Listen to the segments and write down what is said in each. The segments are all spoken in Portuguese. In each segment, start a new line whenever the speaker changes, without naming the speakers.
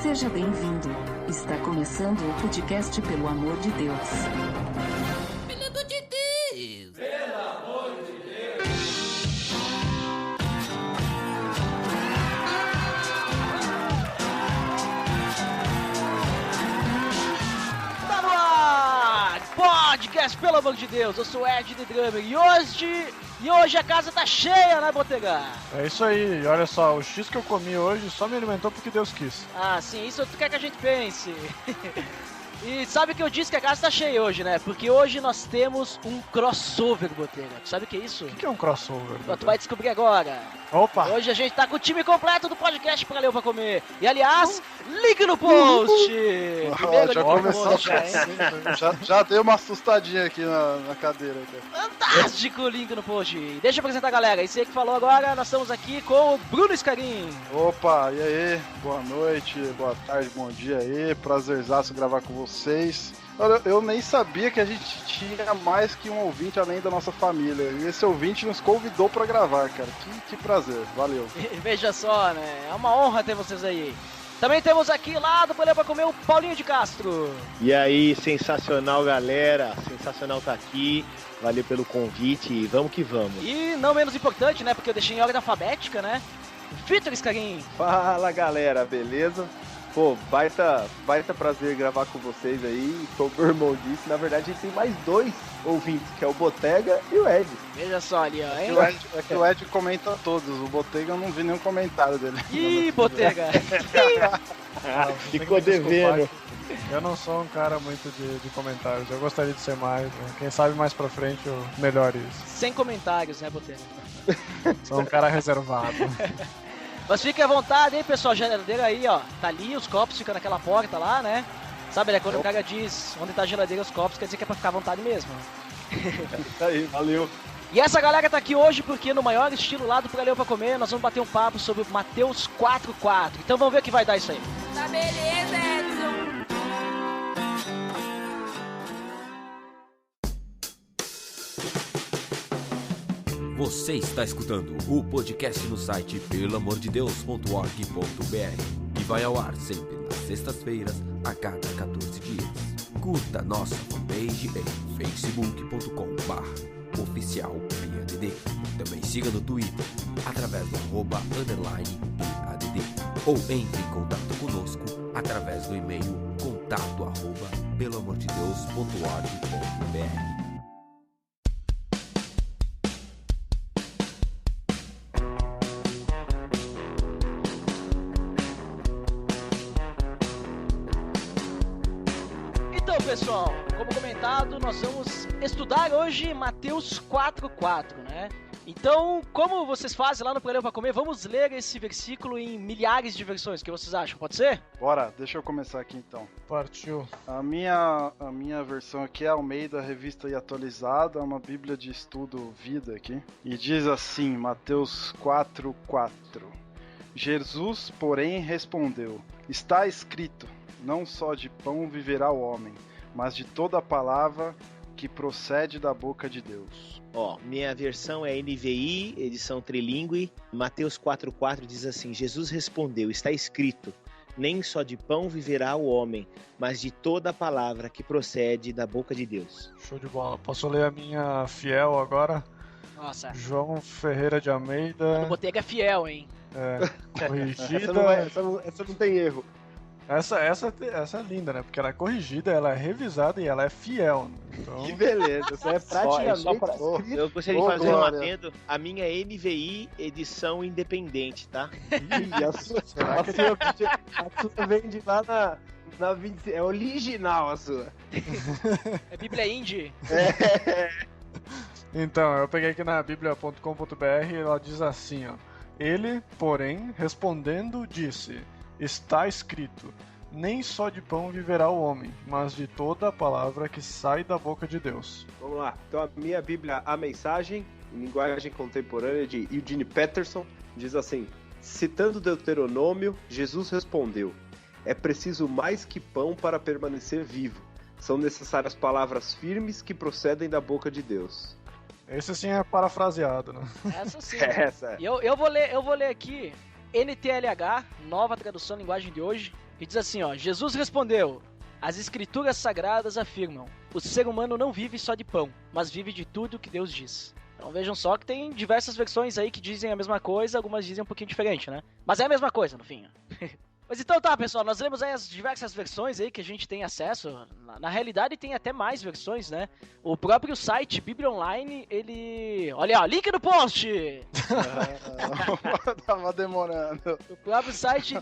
Seja bem-vindo. Está começando o podcast Pelo Amor de Deus.
Pelo amor de Deus!
Pelo amor de Deus!
Tá no ar! Podcast Pelo Amor de Deus. Eu sou Ed The Drummer e hoje a casa tá cheia, né, Botega?
É isso aí, olha só, o X que eu comi hoje só me alimentou porque Deus quis.
Ah, sim, isso tu quer que a gente pense. E sabe que eu disse que a casa tá cheia hoje, né? Porque hoje nós temos um crossover, Botega. Tu sabe o que é isso?
O que é um crossover?
Tu vai descobrir agora.
Opa!
Hoje a gente tá com o time completo do podcast Pra Ler ou Pra Comer. E aliás, link no post! Primeiro
já
link no
começou
post, hein?
já dei uma assustadinha aqui na cadeira. Cara.
Fantástico link no post. Deixa eu apresentar a galera. Esse aí que falou agora, nós estamos aqui com o Bruno Scarin.
Opa, e aí? Boa noite, boa tarde, bom dia aí. Prazerzaço gravar com vocês. Olha, eu nem sabia que a gente tinha mais que um ouvinte além da nossa família. E esse ouvinte nos convidou pra gravar, cara. Que prazer, valeu.
Veja só, né? É uma honra ter vocês aí. Também temos aqui lá do Polê pra Comer o Paulinho de Castro.
E aí, sensacional, galera. Sensacional tá aqui. Valeu pelo convite e vamos que vamos.
E não menos importante, né? Porque eu deixei em ordem alfabética, né? Vitor Scarin.
Fala, galera, beleza? Pô, baita prazer gravar com vocês aí. Como o meu irmão disse, na verdade a gente tem mais dois ouvintes, que é o Botega e o Ed.
Veja só ali, ó, hein?
É que o Ed comenta todos, o Botega eu não vi nenhum comentário dele.
Ih, Botega!
Ficou devendo.
Eu não sou um cara muito de comentários, eu gostaria de ser mais, né? Quem sabe mais pra frente eu melhore isso.
Sem comentários, né, Botega?
Sou um cara reservado.
Mas fique à vontade, hein, pessoal, geladeira aí, ó, tá ali, os copos ficam naquela porta lá, né? Sabe, né, quando o cara diz onde tá a geladeira e os copos, quer dizer que é pra ficar à vontade mesmo.
Isso aí, valeu.
E essa galera tá aqui hoje porque no maior estilo lá do Pra Ler ou Pra Comer, nós vamos bater um papo sobre Mateus 4:4. Então vamos ver o que vai dar isso aí.
Tá beleza, Edson!
Você está escutando o podcast no site pelamordedeus.org.br, que vai ao ar sempre nas sextas-feiras, a cada 14 dias. Curta nossa fanpage em facebook.com/oficialPADD. Também siga no Twitter, através do @_PADD, ou entre em contato conosco através do e-mail contato@pelamordedeus.org.br.
Pessoal, como comentado, nós vamos estudar hoje Mateus 4:4, né? Então, como vocês fazem lá no Pra Ler ou Pra Comer, vamos ler esse versículo em milhares de versões. O que vocês acham? Pode ser?
Bora, deixa eu começar aqui então.
Partiu.
A minha versão aqui é Almeida, revista e atualizada, é uma bíblia de estudo vida aqui. E diz assim, Mateus 4:4. Jesus, porém, respondeu: está escrito, não só de pão viverá o homem, mas de toda a palavra que procede da boca de Deus.
Ó, minha versão é NVI, edição trilingue. Mateus 4:4 diz assim: Jesus respondeu, está escrito, nem só de pão viverá o homem, mas de toda a palavra que procede da boca de Deus.
Show de bola. Posso ler a minha fiel agora?
Nossa,
João Ferreira de Almeida.
o Botega é fiel, hein?
Corrigida.
Essa não tem erro.
Essa é linda, né? Porque ela é corrigida, ela é revisada e ela é fiel. Então...
Que beleza, isso é praticamente escrito.
Eu gostaria de fazer um adendo. A minha é NVI, edição independente, tá?
Ih, a sua vem de lá na 20, é original a sua.
É Bíblia Indie.
Então, eu peguei aqui na biblia.com.br e ela diz assim, ó. Ele, porém, respondendo, disse: está escrito, nem só de pão viverá o homem, mas de toda a palavra que sai da boca de Deus.
Vamos lá. Então a minha Bíblia, a mensagem, em linguagem contemporânea de Eugene Peterson, diz assim: citando Deuteronômio, Jesus respondeu: é preciso mais que pão para permanecer vivo. São necessárias palavras firmes que procedem da boca de Deus.
Esse sim é parafraseado, né?
Essa sim.
Essa é.
E eu vou ler aqui NTLH, nova tradução linguagem de hoje. E diz assim, ó, Jesus respondeu: as escrituras sagradas afirmam: o ser humano não vive só de pão, mas vive de tudo o que Deus diz. Então vejam só que tem diversas versões aí que dizem a mesma coisa, algumas dizem um pouquinho diferente, né? Mas é a mesma coisa, no fim. Mas então tá, pessoal, nós lemos aí as diversas versões aí que a gente tem acesso. Na realidade tem até mais versões, né? O próprio site Bíblia Online, ele... Olha, ó, link no post!
Tava demorando.
O próprio site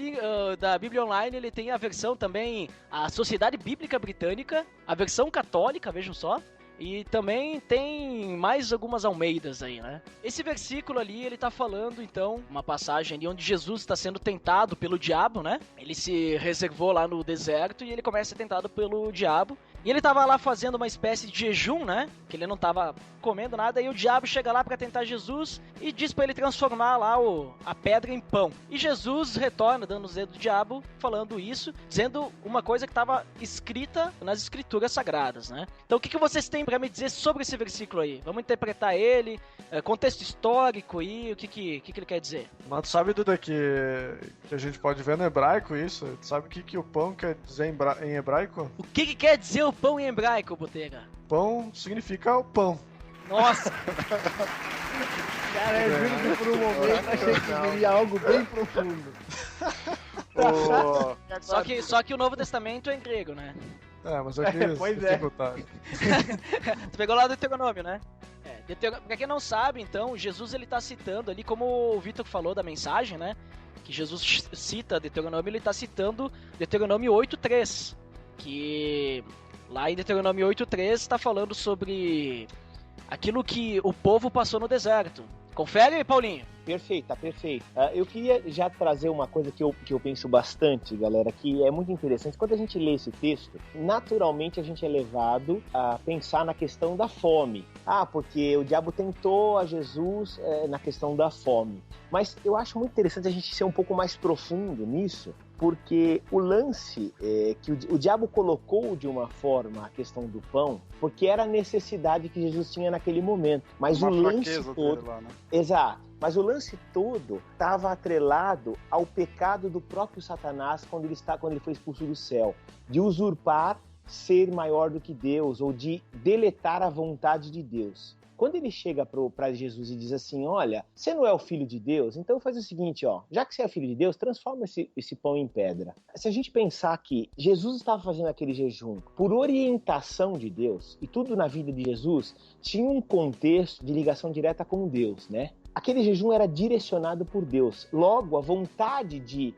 da Bíblia Online, ele tem a versão também, a Sociedade Bíblica Britânica, a versão católica, vejam só. E também tem mais algumas Almeidas aí, né? Esse versículo ali, ele tá falando, então, uma passagem ali onde Jesus está sendo tentado pelo diabo, né? Ele se reservou lá no deserto e ele começa a ser tentado pelo diabo. E ele tava lá fazendo uma espécie de jejum, né? Que ele não tava comendo nada. E o diabo chega lá pra tentar Jesus e diz pra ele transformar lá a pedra em pão. E Jesus retorna, dando os dedos do diabo, falando isso, dizendo uma coisa que tava escrita nas escrituras sagradas, né? Então o que vocês têm pra me dizer sobre esse versículo aí? Vamos interpretar ele, contexto histórico aí, o que ele quer dizer?
Mas tu sabe, Duda, que a gente pode ver no hebraico isso? Tu sabe o que o pão quer dizer em hebraico?
O que quer dizer o pão em hebraico, Botega?
Pão significa o pão.
Nossa!
Cara, eu juro que por um momento achei que viria algo bem profundo.
Só que o Novo Testamento é em grego, né?
Mas aqui
pois é.
Tu pegou lá do Deuteronômio, né? Pra quem não sabe, então, Jesus ele tá citando ali, como o Vitor falou da mensagem, né? Que Jesus cita Deuteronômio, ele tá citando Deuteronômio 8.3. Que lá em Deuteronômio 8.3 está falando sobre aquilo que o povo passou no deserto. Confere, Paulinho?
Perfeito, tá perfeito. Eu queria já trazer uma coisa que eu penso bastante, galera, que é muito interessante. Quando a gente lê esse texto, naturalmente a gente é levado a pensar na questão da fome. Porque o diabo tentou a Jesus na questão da fome. Mas eu acho muito interessante a gente ser um pouco mais profundo nisso, porque o lance que o diabo colocou de uma forma a questão do pão, porque era a necessidade que Jesus tinha naquele momento. Mas o lance todo... Lá, né? Exato. Mas o lance todo estava atrelado ao pecado do próprio Satanás quando ele foi expulso do céu, de usurpar ser maior do que Deus ou de deletar a vontade de Deus. Quando ele chega para Jesus e diz assim, olha, você não é o filho de Deus? Então faz o seguinte, já que você é filho de Deus, transforma esse pão em pedra. Se a gente pensar que Jesus estava fazendo aquele jejum por orientação de Deus, e tudo na vida de Jesus tinha um contexto de ligação direta com Deus, né? Aquele jejum era direcionado por Deus. Logo, a vontade de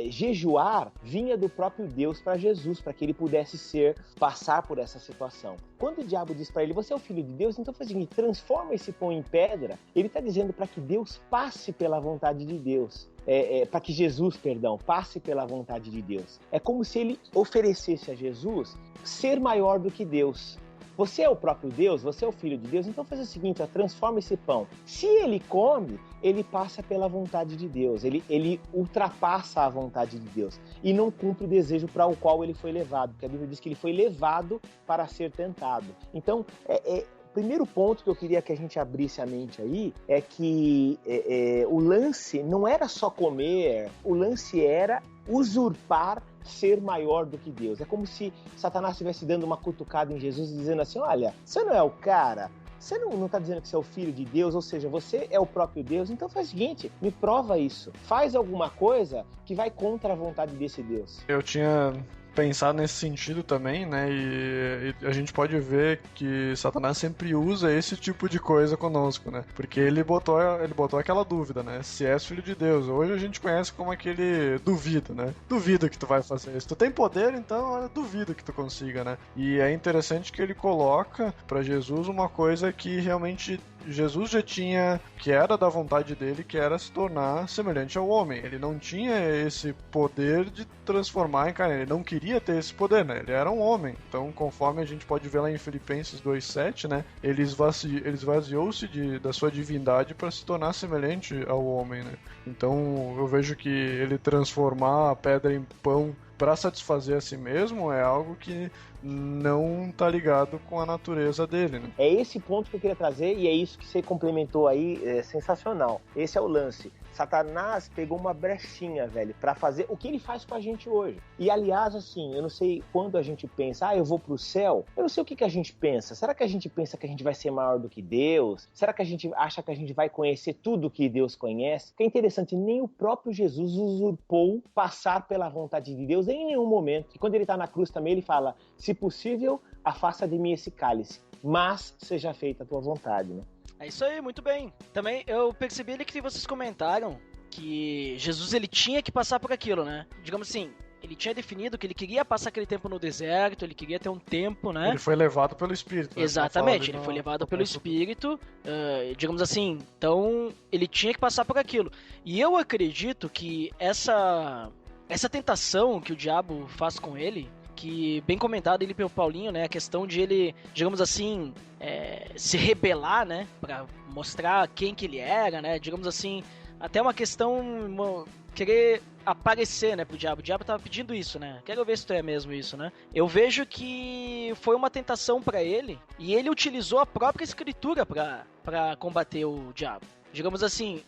jejuar vinha do próprio Deus para Jesus, para que ele pudesse passar por essa situação. Quando o diabo diz para ele, você é o filho de Deus, então faz o seguinte, transforma esse pão em pedra. Ele está dizendo para que Deus passe pela vontade de Deus. Para que Jesus, passe pela vontade de Deus. É como se ele oferecesse a Jesus ser maior do que Deus. Você é o próprio Deus, você é o Filho de Deus, então faz o seguinte, transforma esse pão. Se ele come, ele passa pela vontade de Deus, ele ultrapassa a vontade de Deus e não cumpre o desejo para o qual ele foi levado, porque a Bíblia diz que ele foi levado para ser tentado. Então, o primeiro ponto que eu queria que a gente abrisse a mente aí é que o lance não era só comer, o lance era usurpar ser maior do que Deus. É como se Satanás estivesse dando uma cutucada em Jesus e dizendo assim, olha, você não é o cara, você não está dizendo que você é o filho de Deus, ou seja, você é o próprio Deus, então faz o seguinte, me prova isso, faz alguma coisa que vai contra a vontade desse Deus.
Eu tinha pensar nesse sentido também, né, e a gente pode ver que Satanás sempre usa esse tipo de coisa conosco, né, porque ele botou aquela dúvida, né, se és filho de Deus. Hoje a gente conhece como aquele duvido, né, duvido que tu vai fazer isso, tu tem poder, então duvido que tu consiga, né, e é interessante que ele coloca para Jesus uma coisa que realmente Jesus já tinha, que era da vontade dele, que era se tornar semelhante ao homem. Ele não tinha esse poder de transformar em carne, ele não queria ter esse poder, né? Ele era um homem. Então, conforme a gente pode ver lá em Filipenses 2:7, né? Ele esvaziou-se da sua divindade para se tornar semelhante ao homem, né? Então, eu vejo que ele transformar a pedra em pão para satisfazer a si mesmo é algo que não tá ligado com a natureza dele, né?
É esse ponto que eu queria trazer e é isso que você complementou aí, é sensacional. Esse é o lance. Satanás pegou uma brechinha, velho, pra fazer o que ele faz com a gente hoje. E, aliás, assim, eu não sei quando a gente pensa, eu vou pro céu, eu não sei o que a gente pensa. Será que a gente pensa que a gente vai ser maior do que Deus? Será que a gente acha que a gente vai conhecer tudo que Deus conhece? Que é interessante, nem o próprio Jesus usurpou passar pela vontade de Deus em nenhum momento. E quando ele tá na cruz também, ele fala, se possível, afasta de mim esse cálice, mas seja feita a tua vontade, né?
É isso aí, muito bem. Também eu percebi ali que vocês comentaram que Jesus ele tinha que passar por aquilo, né? Digamos assim, ele tinha definido que ele queria passar aquele tempo no deserto, ele queria ter um tempo, né?
Ele foi levado pelo Espírito. Né?
Exatamente, ele foi levado pelo Espírito, digamos assim, então ele tinha que passar por aquilo. E eu acredito que essa tentação que o diabo faz com ele, que bem comentado ele pelo Paulinho, né, a questão de ele, digamos assim, se rebelar, né, pra mostrar quem que ele era, né, digamos assim, até uma questão, querer aparecer, né, pro diabo. O diabo tava pedindo isso, né, quero ver se tu é mesmo isso, né. Eu vejo que foi uma tentação pra ele, e ele utilizou a própria escritura pra combater o diabo. Digamos assim,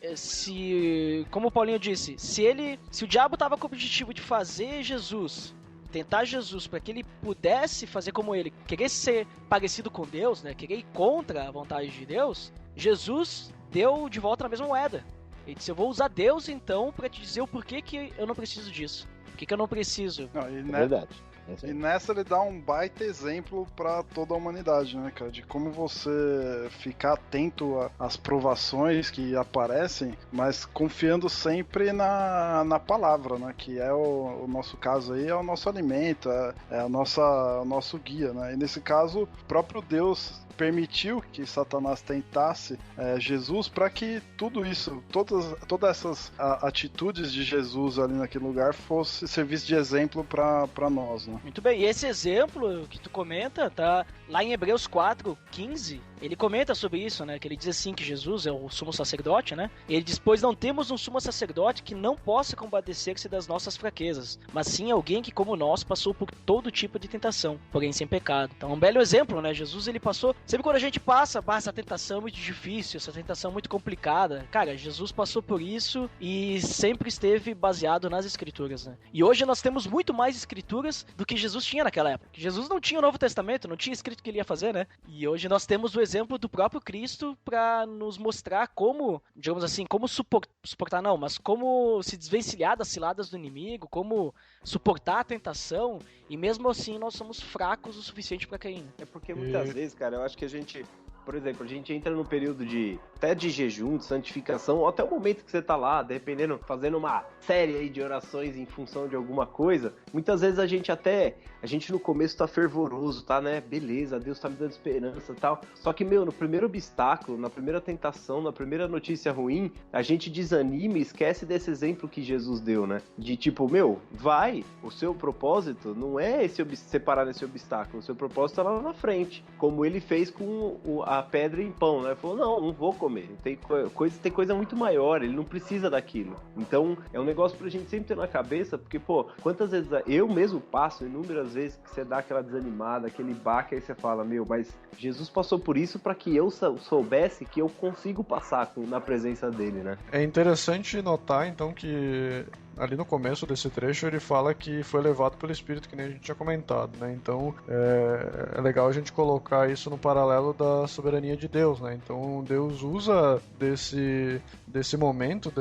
como o Paulinho disse, se o diabo tava com o objetivo de fazer Jesus, tentar Jesus para que ele pudesse fazer como ele, querer ser parecido com Deus, né, querer ir contra a vontade de Deus, Jesus deu de volta na mesma moeda. Ele disse, eu vou usar Deus então para te dizer o porquê que eu não preciso disso. Por que eu não preciso.
Não,
É verdade.
E nessa ele dá um baita exemplo pra toda a humanidade, né, cara? De como você ficar atento às provações que aparecem, mas confiando sempre na palavra, né? Que é o nosso caso aí, é o nosso alimento, é o nosso guia, né? E nesse caso, o próprio Deus permitiu que Satanás tentasse Jesus para que tudo isso, todas essas atitudes de Jesus ali naquele lugar servisse de exemplo para nós, né?
Muito bem, e esse exemplo que tu comenta tá lá em Hebreus 4:15, ele comenta sobre isso, né, que ele diz assim que Jesus é o sumo sacerdote, né, e ele diz, pois não temos um sumo sacerdote que não possa compadecer-se das nossas fraquezas, mas sim alguém que como nós passou por todo tipo de tentação, porém sem pecado. Então é um belo exemplo, né, Jesus ele passou, sempre quando a gente passa, essa tentação é muito difícil, essa tentação é muito complicada, cara, Jesus passou por isso e sempre esteve baseado nas escrituras, né, e hoje nós temos muito mais escrituras do que Jesus tinha naquela época. Jesus não tinha o Novo Testamento, não tinha escrito o que ele ia fazer, né? E hoje nós temos o exemplo do próprio Cristo para nos mostrar como, digamos assim, como suportar não, mas como se desvencilhar das ciladas do inimigo, como suportar a tentação, e mesmo assim nós somos fracos o suficiente para cair. Né?
É porque muitas vezes, cara, eu acho que a gente, por exemplo, a gente entra num período até de jejum, de santificação, ou até o momento que você tá lá, dependendo, fazendo uma série aí de orações em função de alguma coisa, muitas vezes a gente no começo tá fervoroso, tá, né, beleza, Deus tá me dando esperança e tal, só que, no primeiro obstáculo, na primeira tentação, na primeira notícia ruim, a gente desanima e esquece desse exemplo que Jesus deu, né, de tipo, o seu propósito não é você parar nesse obstáculo, o seu propósito tá lá na frente, como ele fez com a pedra em pão, né, ele falou, não vou comer, tem coisa muito maior, ele não precisa daquilo. Então, é um negócio pra gente sempre ter na cabeça, porque, quantas vezes eu mesmo passo, inúmeras vezes, que você dá aquela desanimada, aquele baque, aí você fala, mas Jesus passou por isso pra que eu soubesse que eu consigo passar na presença dele, né?
É interessante notar, então, que ali no começo desse trecho ele fala que foi levado pelo Espírito, que nem a gente tinha comentado, né? Então é legal a gente colocar isso no paralelo da soberania de Deus, né? Então Deus usa desse momento,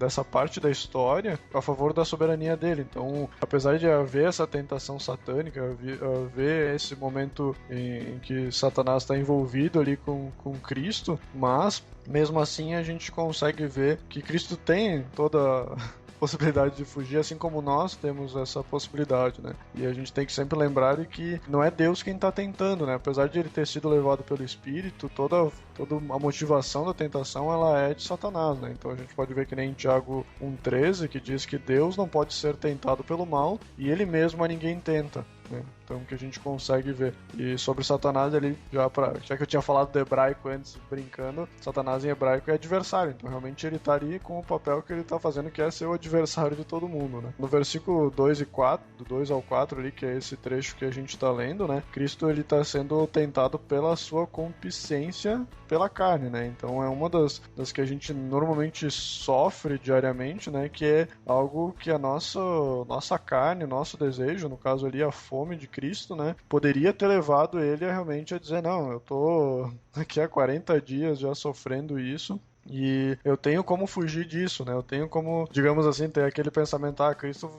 dessa parte da história a favor da soberania dele. Então, apesar de haver essa tentação satânica, haver esse momento em que Satanás está envolvido ali com Cristo, mas mesmo assim a gente consegue ver que Cristo tem toda possibilidade de fugir, assim como nós temos essa possibilidade, né? E a gente tem que sempre lembrar de que não é Deus quem está tentando, né? Apesar de ele ter sido levado pelo Espírito, toda a motivação da tentação, ela é de Satanás, né? Então a gente pode ver que nem em Tiago 1,13, que diz que Deus não pode ser tentado pelo mal e ele mesmo a ninguém tenta. né? Então que a gente consegue ver. E sobre Satanás ali, já que eu tinha falado do hebraico antes, brincando, Satanás em hebraico é adversário, então realmente ele tá ali com o papel que ele tá fazendo, que é ser o adversário de todo mundo, né? No versículo 2 e 4, do 2 ao 4 ali, que é esse trecho que a gente tá lendo, né? Cristo ele tá sendo tentado pela sua concupiscência pela carne, né? Então é uma das que a gente normalmente sofre diariamente, né? Que é algo que a nossa carne, nosso desejo, no caso ali a fome de Cristo, né? Poderia ter levado ele realmente a dizer, não, eu tô aqui há 40 dias já sofrendo isso, e eu tenho como fugir disso, né? Eu tenho como, digamos assim, ter aquele pensamento, Cristo,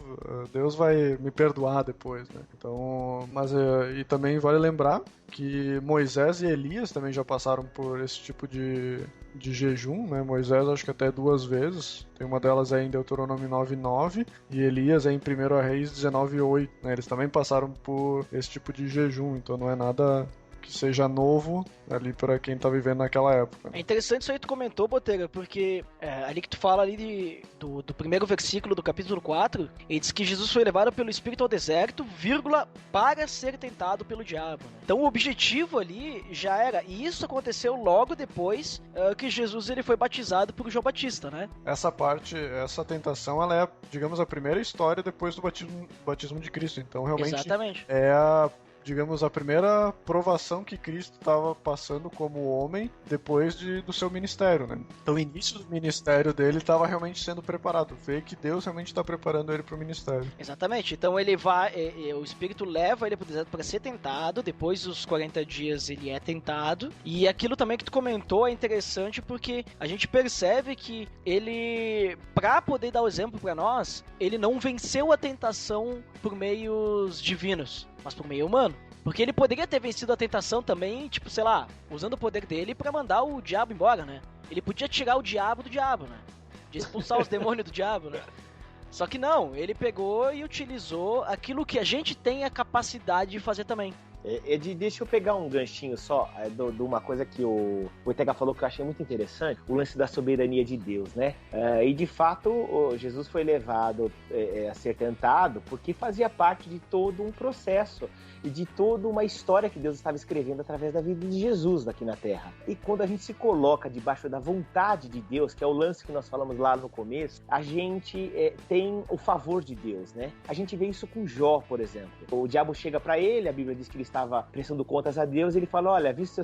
Deus vai me perdoar depois, né? Então, mas e também vale lembrar que Moisés e Elias também já passaram por esse tipo de jejum, né? Moisés acho que até 2 vezes, tem uma delas aí em Deuteronômio 9:9 e Elias é em 1 Reis 19:8, né? Eles também passaram por esse tipo de jejum, então não é nada que seja novo ali para quem tá vivendo naquela época.
É interessante isso aí que tu comentou, Botega, porque ali que tu fala ali do primeiro versículo do capítulo 4, ele diz que Jesus foi levado pelo Espírito ao deserto, para ser tentado pelo diabo, né? Então o objetivo ali já era, e isso aconteceu logo depois que Jesus ele foi batizado por João Batista, né?
Essa tentação, ela é, digamos, a primeira história depois do batismo de Cristo, então realmente
exatamente.
É a primeira provação que Cristo estava passando como homem depois do seu ministério, né? Então o início do ministério dele estava realmente sendo preparado. Vê que Deus realmente está preparando ele para o ministério.
Exatamente. Então ele vai, o Espírito leva ele para o deserto para ser tentado, depois dos 40 dias ele é tentado, e aquilo também que tu comentou é interessante porque a gente percebe que ele, para poder dar o exemplo para nós, ele não venceu a tentação por meios divinos, mas por meio humano. Porque ele poderia ter vencido a tentação também, tipo, sei lá, usando o poder dele pra mandar o diabo embora, né? Ele podia tirar o diabo do diabo, né? De expulsar os demônios do diabo, né? Só que não, ele pegou e utilizou aquilo que a gente tem a capacidade de fazer também.
Deixa eu pegar um ganchinho só de uma coisa que o Ortega falou que eu achei muito interessante, o lance da soberania de Deus, né? E de fato, Jesus foi levado a ser tentado porque fazia parte de todo um processo e de toda uma história que Deus estava escrevendo através da vida de Jesus aqui na Terra. E quando a gente se coloca debaixo da vontade de Deus, que é o lance que nós falamos lá no começo, a gente tem o favor de Deus, né? A gente vê isso com Jó, por exemplo. O diabo chega para ele, a Bíblia diz que ele estava prestando contas a Deus, e ele fala, olha, viste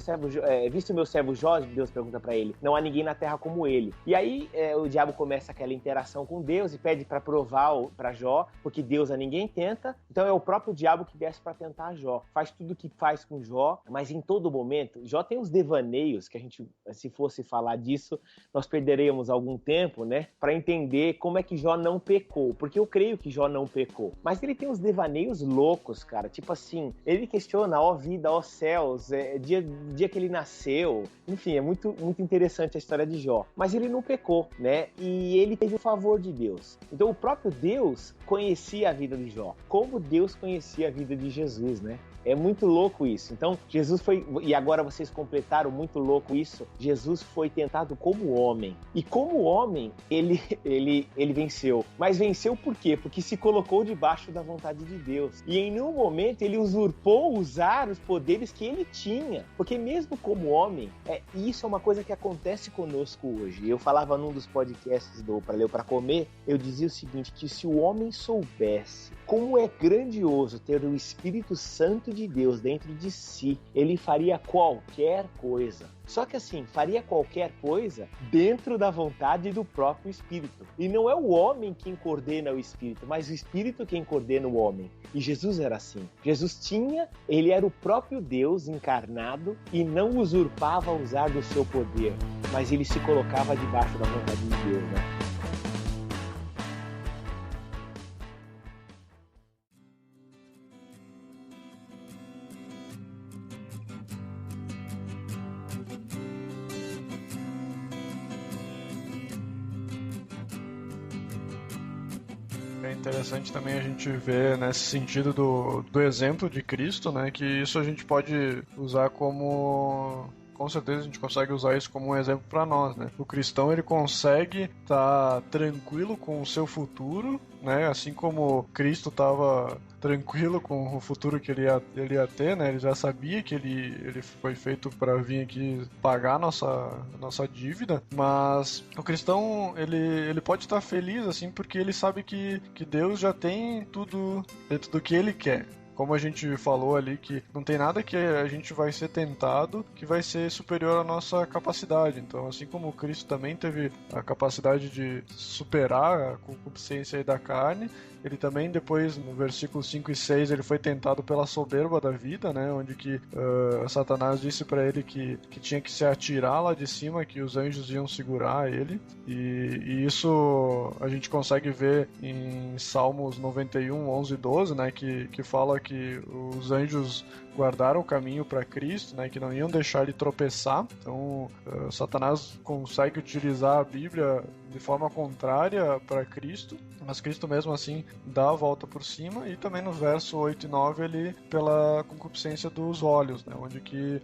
o meu servo Jó? Deus pergunta para ele, não há ninguém na terra como ele. E aí o diabo começa aquela interação com Deus e pede para provar para Jó, porque Deus a ninguém tenta, então é o próprio diabo que desce para tentar Jó. Faz tudo o que faz com Jó, mas em todo momento, Jó tem uns devaneios que a gente, se fosse falar disso, nós perderíamos algum tempo, né, para entender como é que Jó não pecou, porque eu creio que Jó não pecou, mas ele tem uns devaneios loucos, cara, tipo assim, ele questiona, ó vida, ó céus, dia que ele nasceu, enfim, é muito, muito interessante a história de Jó, mas ele não pecou, né, e ele teve o favor de Deus, então o próprio Deus conhecia a vida de Jó, como Deus conhecia a vida de Jesus, né? É muito louco isso. Então, Jesus foi... E agora vocês completaram muito louco isso. Jesus foi tentado como homem. E como homem, ele venceu. Mas venceu por quê? Porque se colocou debaixo da vontade de Deus. E em nenhum momento ele usurpou usar os poderes que ele tinha. Porque mesmo como homem, isso é uma coisa que acontece conosco hoje. Eu falava num dos podcasts do Pra Ler ou Pra Comer, eu dizia o seguinte, que se o homem soubesse como é grandioso ter o Espírito Santo de Deus dentro de si, ele faria qualquer coisa. Só que assim, faria qualquer coisa dentro da vontade do próprio Espírito. E não é o homem quem coordena o Espírito, mas o Espírito quem coordena o homem. E Jesus era assim. Jesus ele era o próprio Deus encarnado e não usurpava usar do seu poder, mas ele se colocava debaixo da vontade de Deus, né?
É interessante também a gente ver nesse sentido do exemplo de Cristo, né, que isso a gente pode usar como com certeza a gente consegue usar isso como um exemplo para nós, né? O cristão, ele consegue estar tranquilo com o seu futuro, né? Assim como Cristo estava tranquilo com o futuro que ele ia ter, né? Ele já sabia que ele foi feito para vir aqui pagar nossa dívida, mas o cristão, ele pode estar feliz, assim, porque ele sabe que Deus já tem tudo dentro do que ele quer. Como a gente falou ali, que não tem nada que a gente vai ser tentado que vai ser superior à nossa capacidade. Então, assim como Cristo também teve a capacidade de superar a concupiscência aí da carne, ele também depois, no versículo 5 e 6, ele foi tentado pela soberba da vida, né? Onde que Satanás disse para ele que tinha que se atirar lá de cima, que os anjos iam segurar ele. E isso a gente consegue ver em Salmos 91, 11 e 12, né? Que fala que os anjos guardaram o caminho para Cristo, né, que não iam deixar ele tropeçar. Então, Satanás consegue utilizar a Bíblia de forma contrária para Cristo, mas Cristo mesmo assim dá a volta por cima. E também no verso 8 e 9 ele pela concupiscência dos olhos, né, onde que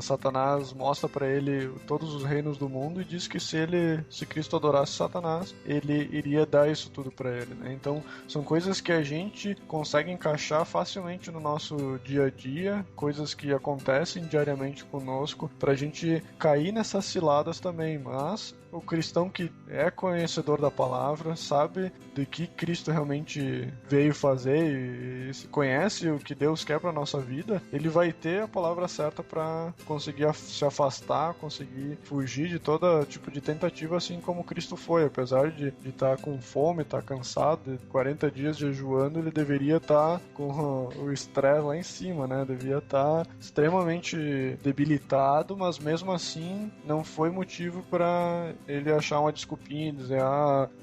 Satanás mostra para ele todos os reinos do mundo e diz que se Cristo adorasse Satanás, ele iria dar isso tudo para ele, né? Então são coisas que a gente consegue encaixar facilmente no nosso dia a dia, coisas que acontecem diariamente conosco, pra gente cair nessas ciladas também. Mas o cristão que é conhecedor da palavra, sabe de que Cristo realmente veio fazer e conhece o que Deus quer pra nossa vida, ele vai ter a palavra certa pra conseguir se afastar, conseguir fugir de todo tipo de tentativa, assim como Cristo foi. Apesar de estar com fome, estar cansado, de 40 dias jejuando, ele deveria estar com o estresse lá em cima, né? Devia estar extremamente debilitado, mas mesmo assim não foi motivo para ele achar uma desculpinha e dizer,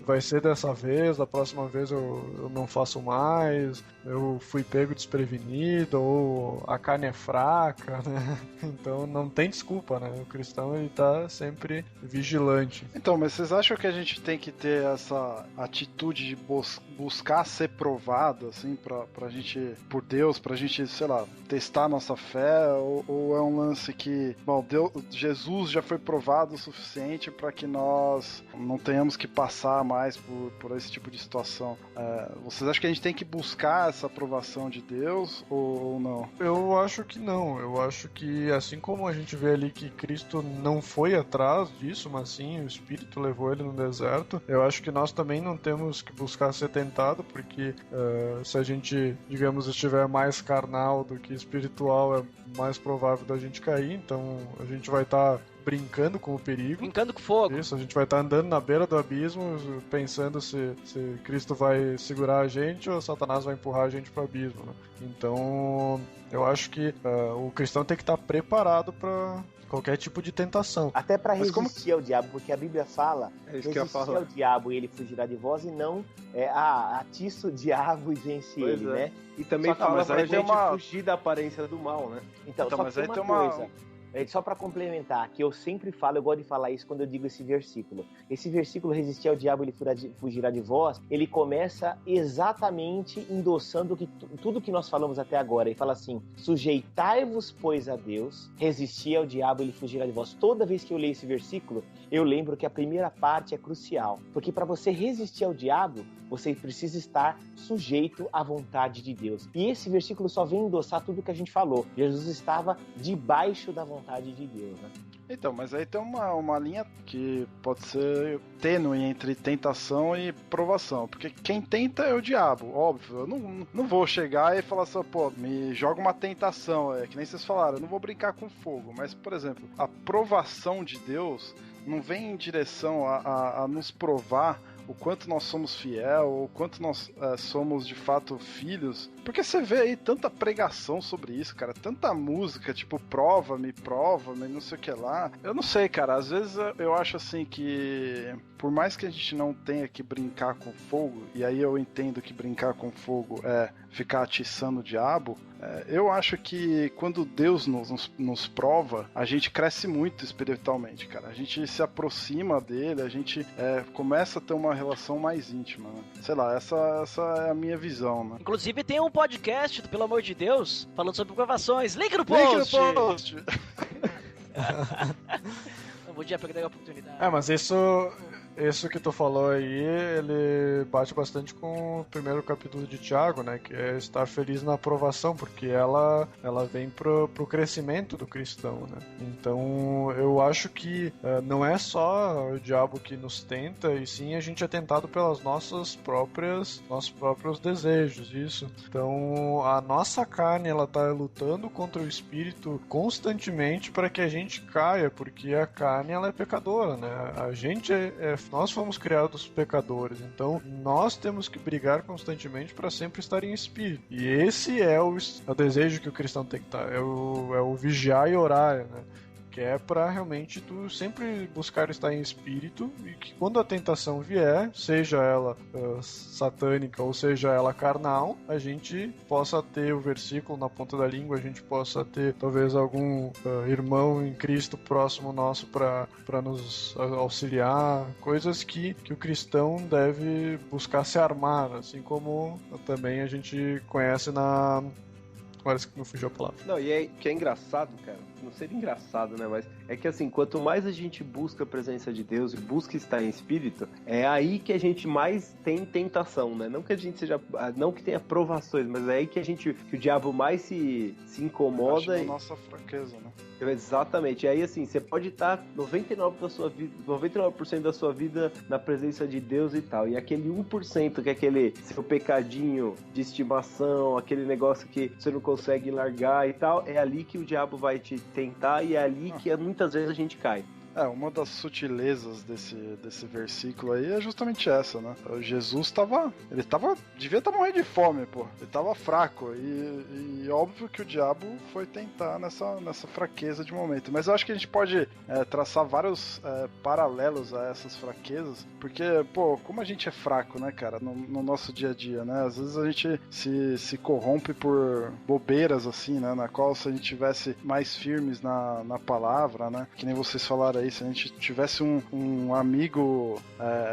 vai ser dessa vez, da próxima vez eu não faço mais, eu fui pego desprevenido, ou a carne é fraca, né? Então não tem desculpa, né? O cristão, ele tá sempre vigilante.
Então, mas vocês acham que a gente tem que ter essa atitude de buscar ser provado, assim, pra gente, por Deus, pra gente, sei lá, testar nossa fé, ou é um lance que, bom, Jesus já foi provado o suficiente para que nós não tenhamos que passar mais por esse tipo de situação? Vocês acham que a gente tem que buscar essa aprovação de Deus ou não?
Eu acho que não. Eu acho que, assim como a gente vê ali que Cristo não foi atrás disso, mas sim o Espírito levou ele no deserto, eu acho que nós também não temos que buscar ser tentado, porque se a gente, digamos, estiver mais carnal do que espiritual, é mais provável da gente cair. Então a gente vai estar brincando com o perigo.
Brincando com fogo.
Isso, a gente vai estar andando na beira do abismo, pensando se Cristo vai segurar a gente ou Satanás vai empurrar a gente para o abismo, né? Então, eu acho que o cristão tem que estar preparado para qualquer tipo de tentação.
Até para resistir ao diabo, porque a Bíblia fala, resistir ao diabo e ele fugirá de vós, e não atiça o diabo e vence ele, né?
E também fala pra gente fugir da aparência do mal, né?
Então só mas que tem uma coisa... Só para complementar, que eu sempre falo, eu gosto de falar isso quando eu digo esse versículo. Esse versículo, resistir ao diabo, ele fugirá de vós, ele começa exatamente endossando tudo que nós falamos até agora. Ele fala assim, sujeitai-vos, pois, a Deus, resistir ao diabo, ele fugirá de vós. Toda vez que eu leio esse versículo, eu lembro que a primeira parte é crucial. Porque para você resistir ao diabo, você precisa estar sujeito à vontade de Deus. E esse versículo só vem endossar tudo que a gente falou. Jesus estava debaixo da vontade de Deus, né?
Então, mas aí tem uma linha que pode ser tênue entre tentação e provação, porque quem tenta é o diabo, óbvio. Eu não vou chegar e falar assim, pô, me joga uma tentação, que nem vocês falaram, eu não vou brincar com fogo, mas, por exemplo, a provação de Deus não vem em direção a nos provar o quanto nós somos fiel, o quanto nós somos de fato filhos, porque você vê aí tanta pregação sobre isso, cara, tanta música, tipo, prova-me, não sei o que lá. Eu não sei, cara, às vezes eu acho assim que, por mais que a gente não tenha que brincar com fogo, e aí eu entendo que brincar com fogo é ficar atiçando o diabo, eu acho que quando Deus nos prova, a gente cresce muito espiritualmente, cara. A gente se aproxima dele, a gente começa a ter uma relação mais íntima, né? Sei lá, essa é a minha visão, né?
Inclusive tem um podcast do Pelo Amor de Deus falando sobre provações. Link no post! Não podia perder a oportunidade.
Mas isso que tu falou aí, ele bate bastante com o primeiro capítulo de Tiago, né? Que é estar feliz na aprovação, porque ela vem pro crescimento do cristão, né? Então, eu acho que não é só o diabo que nos tenta, e sim a gente é tentado pelas nossos próprios desejos, isso. Então, a nossa carne, ela tá lutando contra o espírito constantemente para que a gente caia, porque a carne, ela é pecadora, né? A gente nós fomos criados pecadores, então nós temos que brigar constantemente para sempre estar em espírito. E esse é o desejo que o cristão tem que estar, é o vigiar e orar, né? Que é para realmente tu sempre buscar estar em espírito, e que quando a tentação vier, seja ela satânica ou seja ela carnal, a gente possa ter o versículo na ponta da língua, a gente possa ter talvez algum irmão em Cristo próximo nosso para nos auxiliar, coisas que o cristão deve buscar se armar, assim como também a gente conhece na... Parece que não fugiu a palavra.
Não, e que é engraçado, cara. Não seria engraçado, né? Mas é que assim, quanto mais a gente busca a presença de Deus e busca estar em espírito, é aí que a gente mais tem tentação, né? Não que a gente seja... Não que tenha provações, mas é aí que o diabo mais se incomoda.
É a nossa fraqueza, né?
Exatamente. E aí, assim, você pode estar 99% da sua vida na presença de Deus e tal. E aquele 1%, que é aquele seu pecadinho de estimação, aquele negócio que você não consegue largar e tal, é ali que o diabo vai te tentar e é ali que muitas vezes a gente cai.
Uma das sutilezas desse versículo aí é justamente essa, né? Jesus devia estar morrendo de fome, pô. Ele tava fraco e óbvio que o diabo foi tentar nessa fraqueza de momento. Mas eu acho que a gente pode traçar vários paralelos a essas fraquezas, porque, pô, como a gente é fraco, né, cara, no nosso dia a dia, né? Às vezes a gente se corrompe por bobeiras, assim, né? Na qual se a gente tivesse mais firmes na palavra, né? Que nem vocês falaram aí, se a gente tivesse um amigo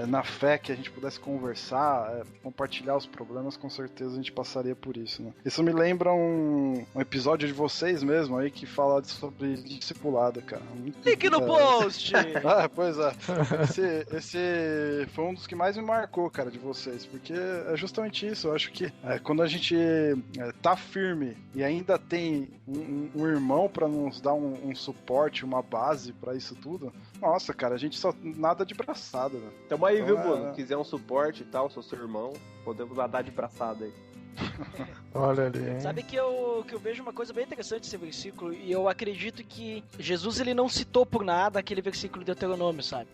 na fé que a gente pudesse conversar, compartilhar os problemas, com certeza a gente passaria por isso, né? Isso me lembra um episódio de vocês mesmo aí que fala sobre discipulado, cara.
Link no post!
Pois é. Esse foi um dos que mais me marcou, cara, de vocês, porque é justamente isso. Eu acho que quando a gente tá firme e ainda tem um irmão pra nos dar um suporte, uma base pra isso tudo, nossa, cara, a gente só nada de braçada, né?
Tamo aí, viu, Bruno? Quiser um suporte e tal, sou seu irmão, podemos nadar de braçada aí.
Olha ali, hein?
Sabe que eu vejo uma coisa bem interessante nesse versículo, e eu acredito que Jesus, ele não citou por nada aquele versículo de Deuteronômio, sabe?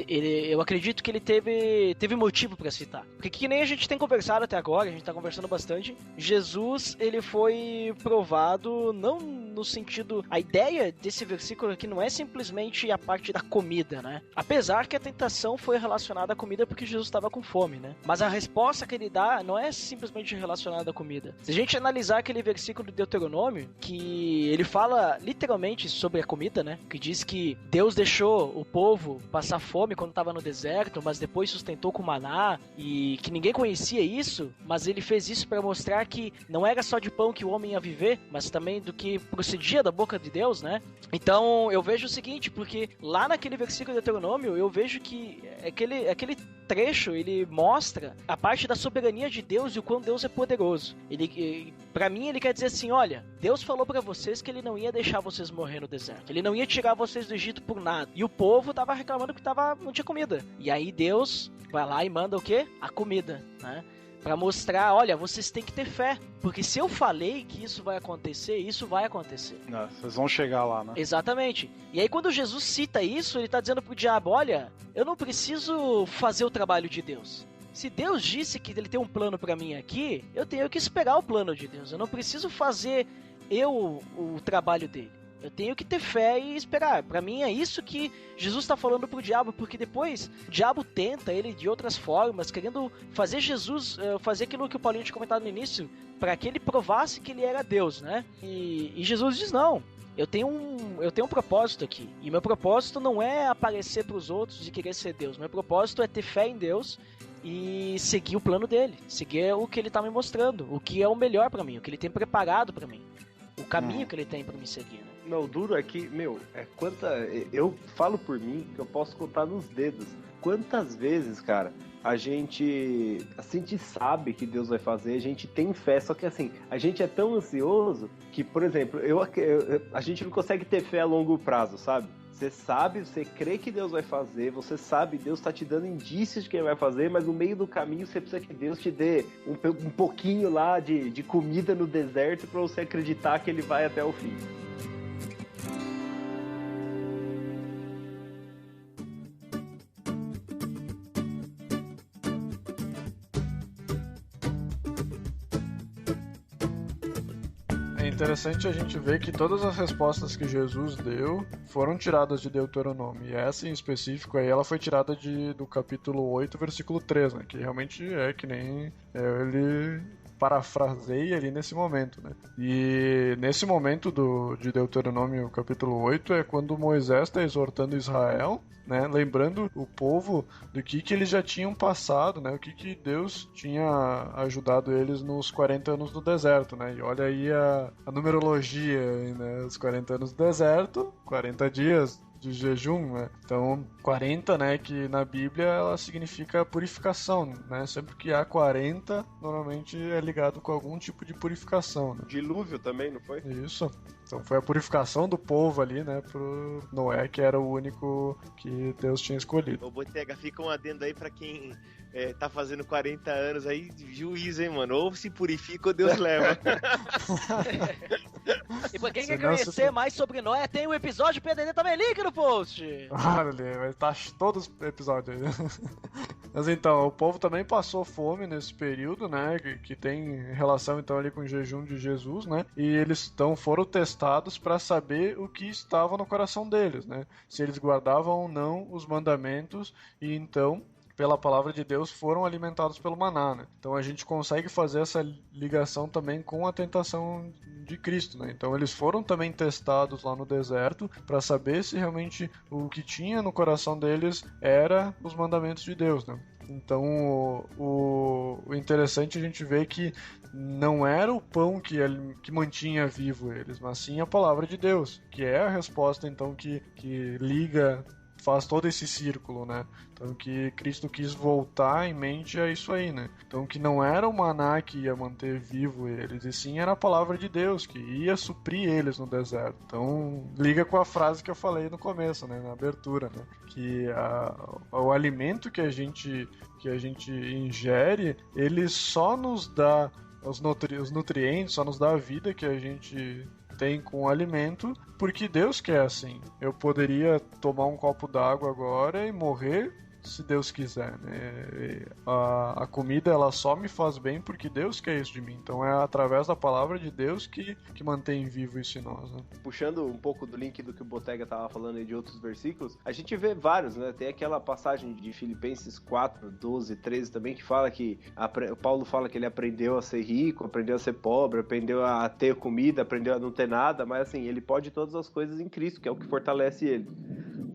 Eu acredito que ele teve motivo pra citar. Porque que nem a gente tem conversado até agora, a gente tá conversando bastante, Jesus, ele foi provado, não no sentido... A ideia desse versículo aqui não é simplesmente a parte da comida, né? Apesar que a tentação foi relacionada à comida porque Jesus estava com fome, né? Mas a resposta que ele dá não é simplesmente relacionada à comida. Se a gente analisar aquele versículo de Deuteronômio, que ele fala literalmente sobre a comida, né? Que diz que Deus deixou o povo passar fome quando estava no deserto, mas depois sustentou com maná, e que ninguém conhecia isso, mas ele fez isso para mostrar que não era só de pão que o homem ia viver, mas também do que procedia da boca de Deus, né? Então eu vejo o seguinte, porque lá naquele versículo de Deuteronômio, eu vejo que aquele trecho, ele mostra a parte da soberania de Deus e o quão Deus é poderoso. Pra mim, ele quer dizer assim, olha, Deus falou pra vocês que ele não ia deixar vocês morrer no deserto. Ele não ia tirar vocês do Egito por nada. E o povo tava reclamando que não tinha comida. E aí Deus vai lá e manda o quê? A comida, né? Pra mostrar, olha, vocês têm que ter fé. Porque se eu falei que isso vai acontecer, isso vai acontecer.
Vocês vão chegar lá, né?
Exatamente. E aí quando Jesus cita isso, ele tá dizendo pro diabo, olha, eu não preciso fazer o trabalho de Deus. Se Deus disse que ele tem um plano pra mim aqui, eu tenho que esperar o plano de Deus. Eu não preciso fazer o trabalho dele. Eu tenho que ter fé e esperar. Pra mim é isso que Jesus está falando pro diabo, porque depois o diabo tenta ele de outras formas, querendo fazer Jesus fazer aquilo que o Paulinho tinha comentado no início, para que ele provasse que ele era Deus, né? E Jesus diz, não, eu tenho um propósito aqui. E meu propósito não é aparecer pros outros e querer ser Deus. Meu propósito é ter fé em Deus e seguir o plano dele, seguir o que ele tá me mostrando, o que é o melhor pra mim, o que ele tem preparado pra mim, o caminho que ele tem pra me seguir, né?
Não, o duro é que, eu falo por mim que eu posso contar nos dedos. Quantas vezes, cara, a gente sabe que Deus vai fazer, a gente tem fé, só que assim, a gente é tão ansioso que, por exemplo, a gente não consegue ter fé a longo prazo, sabe? Você sabe, você crê que Deus vai fazer, você sabe, Deus tá te dando indícios de que ele vai fazer, mas no meio do caminho você precisa que Deus te dê um pouquinho lá de comida no deserto pra você acreditar que ele vai até o fim.
É interessante a gente ver que todas as respostas que Jesus deu foram tiradas de Deuteronômio. E essa em específico aí, ela foi tirada do capítulo 8, versículo 3, né? Que realmente é que nem ele parafraseia ali nesse momento, né? E nesse momento de Deuteronômio capítulo 8 é quando Moisés está exortando Israel, né? Lembrando o povo do que eles já tinham passado, né? O que Deus tinha ajudado eles nos 40 anos do deserto, né? E olha aí a numerologia, né? Os 40 anos do deserto, 40 dias de jejum, né? Então, 40, né, que na Bíblia ela significa purificação, né? Sempre que há 40, normalmente é ligado com algum tipo de purificação, né?
Dilúvio também, não foi?
Isso. Então foi a purificação do povo ali, né, pro Noé, que era o único que Deus tinha escolhido.
Ô, Botega, fica um adendo aí pra quem tá fazendo 40 anos aí, juízo, hein, mano? Ou se purifica ou Deus leva.
E pra quem quer conhecer mais sobre Noé, tem um episódio PDD também, link no post!
Olha, vai estar todos os episódios aí. Mas então, o povo também passou fome nesse período, né, que tem relação então ali com o jejum de Jesus, né, e eles foram testados para saber o que estava no coração deles, né, se eles guardavam ou não os mandamentos, e então pela palavra de Deus, foram alimentados pelo maná, né? Então a gente consegue fazer essa ligação também com a tentação de Cristo, né? Então eles foram também testados lá no deserto para saber se realmente o que tinha no coração deles era os mandamentos de Deus, né? Então o interessante é a gente ver que não era o pão que mantinha vivo eles, mas sim a palavra de Deus, que é a resposta então que liga, faz todo esse círculo, né? Então que Cristo quis voltar em mente a isso aí, né? Então que não era o maná que ia manter vivo eles, e sim era a palavra de Deus que ia suprir eles no deserto. Então liga com a frase que eu falei no começo, né? Na abertura, né? Que o alimento que a gente ingere, ele só nos dá os nutrientes, só nos dá a vida que a gente tem com o alimento, porque Deus quer assim. Eu poderia tomar um copo d'água agora e morrer se Deus quiser, né? A comida, ela só me faz bem porque Deus quer isso de mim. Então é através da palavra de Deus que mantém vivo isso em nós, né? Puxando um pouco do link do que o Botega tava falando aí de outros versículos, a gente vê vários, né? Tem aquela passagem de Filipenses 4, 12, 13 também, que fala que Paulo fala que ele aprendeu a ser rico, aprendeu a ser pobre, aprendeu a ter comida, aprendeu a não ter nada, mas assim, ele pode todas as coisas em Cristo, que é o que fortalece ele.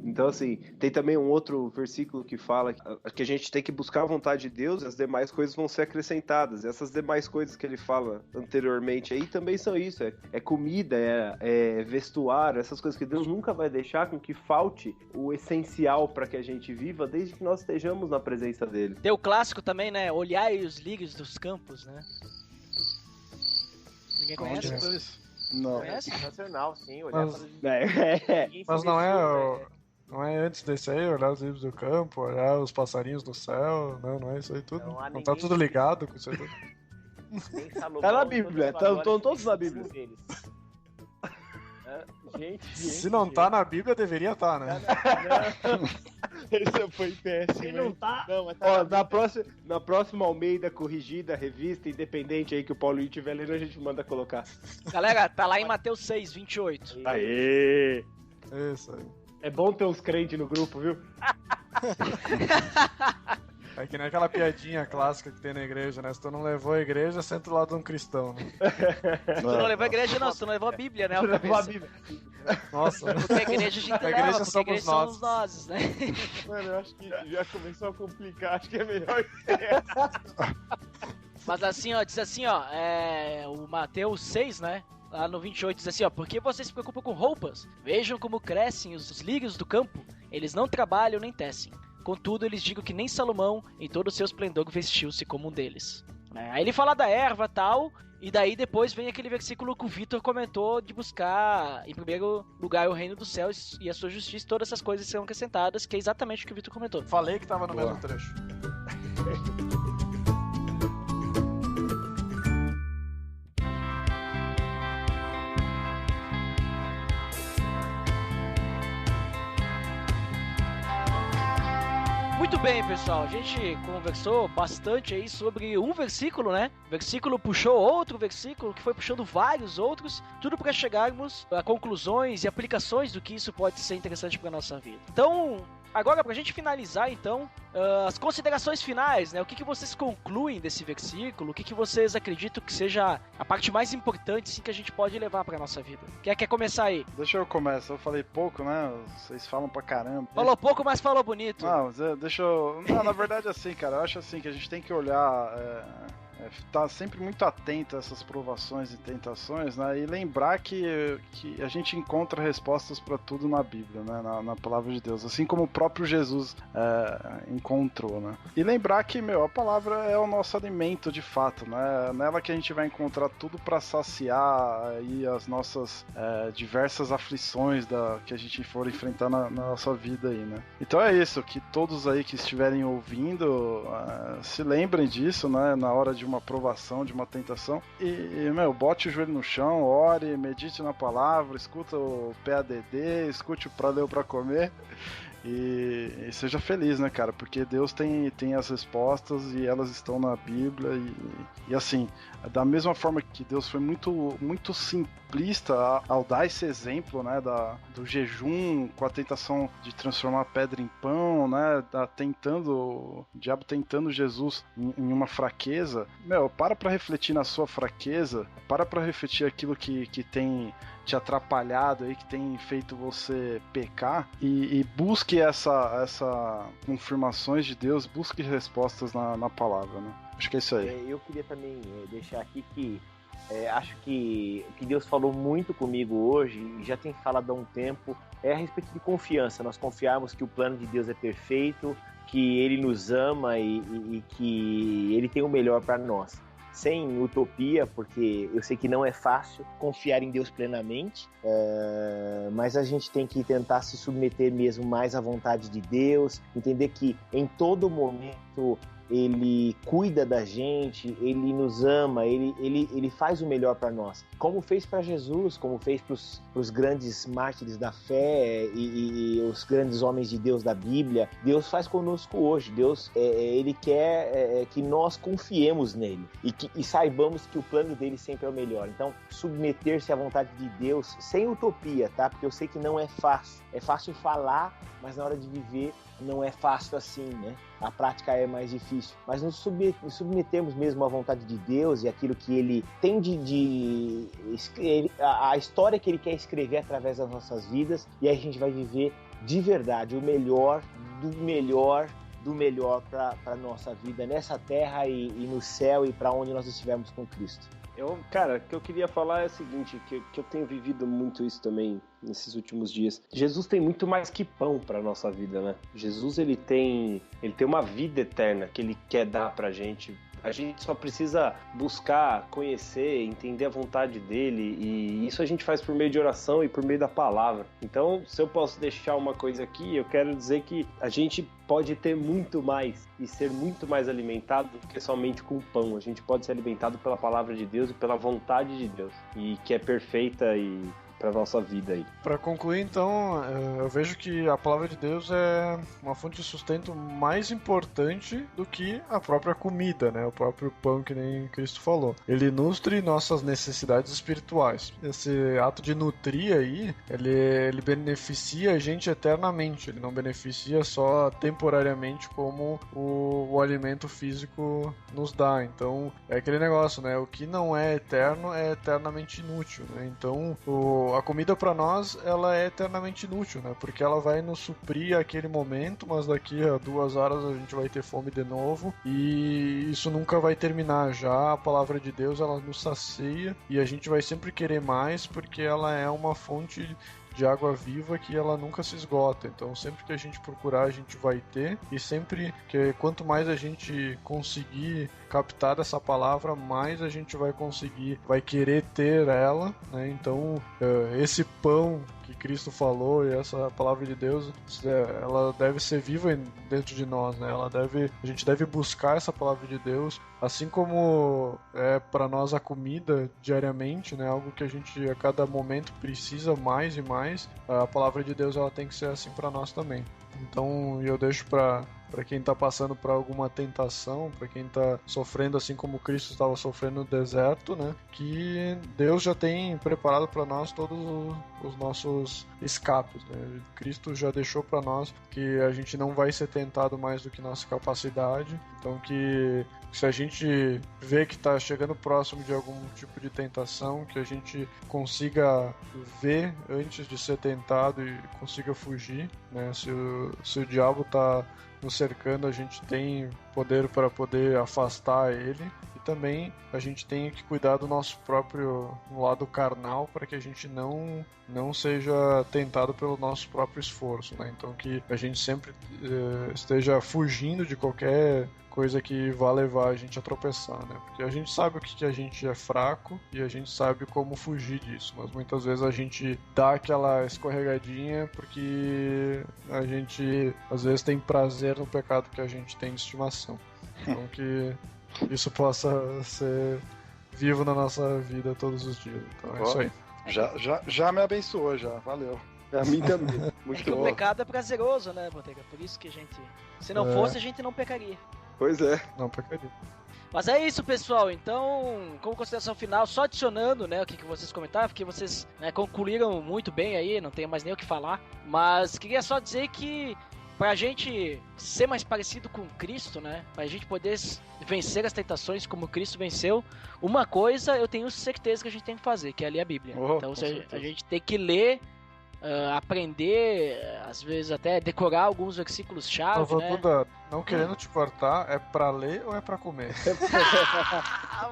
Então, assim, tem também um outro versículo que fala que a gente tem que buscar a vontade de Deus e as demais coisas vão ser acrescentadas. E essas demais coisas que ele fala anteriormente aí também são isso. É comida, é vestuário, essas coisas que Deus nunca vai deixar com que falte o essencial para que a gente viva desde que nós estejamos na presença dele.
Tem o clássico também, né? Olhai os lírios dos campos, né? Ninguém conhece?
Não.
Conhece? Nacional, sim.
Mas não é antes desse aí, olhar os livros do campo, olhar os passarinhos do céu, não é isso aí tudo. Não tá tudo ligado com isso aí tudo.
Tá na Bíblia, estão todos na Bíblia.
Se não tá na Bíblia, deveria estar, né?
Esse foi péssimo.
Se não tá,
não,
ó, na próxima Almeida corrigida, revista independente aí que o Paulinho estiver lendo, a gente manda colocar.
Galera, tá lá em Mateus 6, 28.
Aê!
Isso aí.
É bom ter uns crentes no grupo, viu?
É que nem aquela piadinha clássica que tem na igreja, né? Se tu não levou a igreja, senta do lado de um cristão, né?
Tu não levou a igreja, não. Tu não levou a Bíblia, né?
Tu não levou a Bíblia.
Nossa.
Porque a igreja a gente leva, porque a igreja somos nós, né?
Mano, eu acho que já começou a complicar. Acho que é melhor
Mas assim, ó, diz assim, ó, o Mateus 6, né? lá no 28 diz assim, ó, porque vocês se preocupam com roupas? Vejam como crescem os lírios do campo, eles não trabalham nem tecem. Contudo, eles digam que nem Salomão, em todo o seu esplendor, vestiu-se como um deles. Aí ele fala da erva e tal, e daí depois vem aquele versículo que o Vitor comentou de buscar, em primeiro lugar, o reino dos céus e a sua justiça, todas essas coisas serão acrescentadas, que é exatamente o que o Vitor comentou.
Falei que tava no mesmo trecho.
Muito bem, pessoal, a gente conversou bastante aí sobre um versículo, né? O versículo puxou outro versículo, que foi puxando vários outros, tudo para chegarmos a conclusões e aplicações do que isso pode ser interessante para nossa vida. Então, agora pra gente finalizar, então, as considerações finais, né? O que vocês concluem desse versículo? O que vocês acreditam que seja a parte mais importante, sim, que a gente pode levar pra nossa vida? Quem quer começar aí?
Deixa eu começar. Eu falei pouco, né? Vocês falam pra caramba.
Falou pouco, mas falou bonito.
Não, deixa eu... Não, na verdade, assim, cara, eu acho assim que a gente tem que olhar... tá sempre muito atento a essas provações e tentações, né? E lembrar que a gente encontra respostas para tudo na Bíblia, né? Na palavra de Deus, assim como o próprio Jesus encontrou, né? E lembrar que, a palavra é o nosso alimento de fato, né? Nela que a gente vai encontrar tudo para saciar aí as nossas diversas aflições que a gente for enfrentar na nossa vida aí, né? Então é isso, que todos aí que estiverem ouvindo se lembrem disso, né? Na hora de uma aprovação, de uma tentação, e bote o joelho no chão, ore, medite na palavra, escuta o PADD, escute o Pra Ler ou Pra Comer, e seja feliz, né, cara, porque Deus tem as respostas e elas estão na Bíblia, e assim, da mesma forma que Deus foi muito, muito simplista ao dar esse exemplo, né, do jejum com a tentação de transformar a pedra em pão, né, o diabo tentando Jesus em uma fraqueza, para refletir na sua fraqueza, para refletir aquilo que tem te atrapalhado aí, que tem feito você pecar, e busque essa confirmações de Deus, busque respostas na palavra, né? Acho que é isso aí.
Eu queria também deixar aqui que acho que o que Deus falou muito comigo hoje, e já tem falado há um tempo, é a respeito de confiança. Nós confiarmos que o plano de Deus é perfeito, que Ele nos ama e que Ele tem o melhor para nós. Sem utopia, porque eu sei que não é fácil confiar em Deus plenamente, mas a gente tem que tentar se submeter mesmo mais à vontade de Deus, entender que em todo momento Ele cuida da gente, Ele nos ama, Ele faz o melhor para nós. Como fez para Jesus, como fez para os grandes mártires da fé e os grandes homens de Deus da Bíblia, Deus faz conosco hoje. Deus, Ele quer que nós confiemos nele e saibamos que o plano dele sempre é o melhor. Então, submeter-se à vontade de Deus sem utopia, tá? Porque eu sei que não é fácil. É fácil falar, mas na hora de viver não é fácil assim, né? A prática é mais difícil. Mas nos submetemos mesmo à vontade de Deus e aquilo que Ele tem a história que Ele quer escrever através das nossas vidas, e aí a gente vai viver de verdade o melhor do melhor do melhor para a nossa vida nessa terra e no céu e para onde nós estivermos com Cristo.
Cara, o que eu queria falar é o seguinte, que eu tenho vivido muito isso também nesses últimos dias. Jesus tem muito mais que pão para nossa vida, né? Jesus, ele tem uma vida eterna que Ele quer dar pra gente. A gente só precisa buscar, conhecer, entender a vontade dele, e isso a gente faz por meio de oração e por meio da palavra. Então, se eu posso deixar uma coisa aqui, eu quero dizer que a gente pode ter muito mais e ser muito mais alimentado do que somente com pão. A gente pode ser alimentado pela palavra de Deus e pela vontade de Deus, e que é perfeita e para nossa vida aí.
Para concluir, então, eu vejo que a palavra de Deus é uma fonte de sustento mais importante do que a própria comida, né? O próprio pão, que nem Cristo falou. Ele nutre nossas necessidades espirituais. Esse ato de nutrir aí, ele beneficia a gente eternamente. Ele não beneficia só temporariamente como o alimento físico nos dá. Então, é aquele negócio, né? O que não é eterno é eternamente inútil, né? Então, a comida para nós, ela é eternamente inútil, né? Porque ela vai nos suprir aquele momento, mas daqui a 2 horas a gente vai ter fome de novo e isso nunca vai terminar. Já a palavra de Deus, ela nos sacia e a gente vai sempre querer mais porque ela é uma fonte de água viva que ela nunca se esgota. Então sempre que a gente procurar, a gente vai ter, e sempre que quanto mais a gente conseguir captar essa palavra, mais a gente vai querer ter ela, né? Então esse pão que Cristo falou e essa palavra de Deus, ela deve ser viva dentro de nós, né? A gente deve buscar essa palavra de Deus, assim como é para nós a comida diariamente, né? Algo que a gente a cada momento precisa mais e mais. A palavra de Deus, ela tem que ser assim para nós também. Então eu deixo para quem está passando por alguma tentação, para quem está sofrendo assim como Cristo estava sofrendo no deserto, né? Que Deus já tem preparado para nós todos os nossos escapes, né? Cristo já deixou para nós que a gente não vai ser tentado mais do que nossa capacidade. Então que se a gente vê que está chegando próximo de algum tipo de tentação, que a gente consiga ver antes de ser tentado e consiga fugir, né? Se o diabo está nos cercando, a gente tem poder para poder afastar ele, e também a gente tem que cuidar do nosso próprio lado carnal para que a gente não seja tentado pelo nosso próprio esforço, né? Então que a gente sempre esteja fugindo de qualquer coisa que vá levar a gente a tropeçar, né? Porque a gente sabe o que a gente é fraco e a gente sabe como fugir disso, mas muitas vezes a gente dá aquela escorregadinha porque a gente às vezes tem prazer no pecado que a gente tem de estimação. Então que isso possa ser vivo na nossa vida todos os dias. Então é isso aí.
Já me abençoou, já. Valeu.
A mim também. Muito
que
bom.
o pecado é prazeroso, né, Botega? Por isso que a gente... Se não fosse, a gente não pecaria.
Pois é.
Não pecaria.
Mas é isso, pessoal. Então, como consideração final, só adicionando, né, o que vocês comentaram, porque vocês, né, concluíram muito bem aí, não tenho mais nem o que falar. Mas queria só dizer que pra gente ser mais parecido com Cristo, né, pra gente poder vencer as tentações como Cristo venceu, uma coisa eu tenho certeza que a gente tem que fazer, que é ler a Bíblia. Então a gente tem que ler, aprender, às vezes até decorar alguns versículos-chave, né?
Duda, não querendo te cortar, é pra ler ou é pra comer?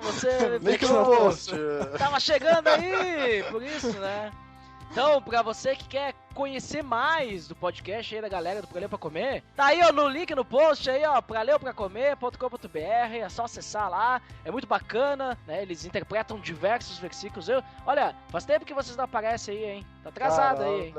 Você
Link no post.
Tava chegando aí, por isso, né? Então, pra você que quer conhecer mais do podcast aí da galera do Pra Ler Pra Comer, tá aí, ó, no link no post aí, ó, praleupracomer.com.br, é só acessar lá, é muito bacana, né, eles interpretam diversos versículos. Olha, faz tempo que vocês não aparecem aí, hein, tá atrasado aí, hein.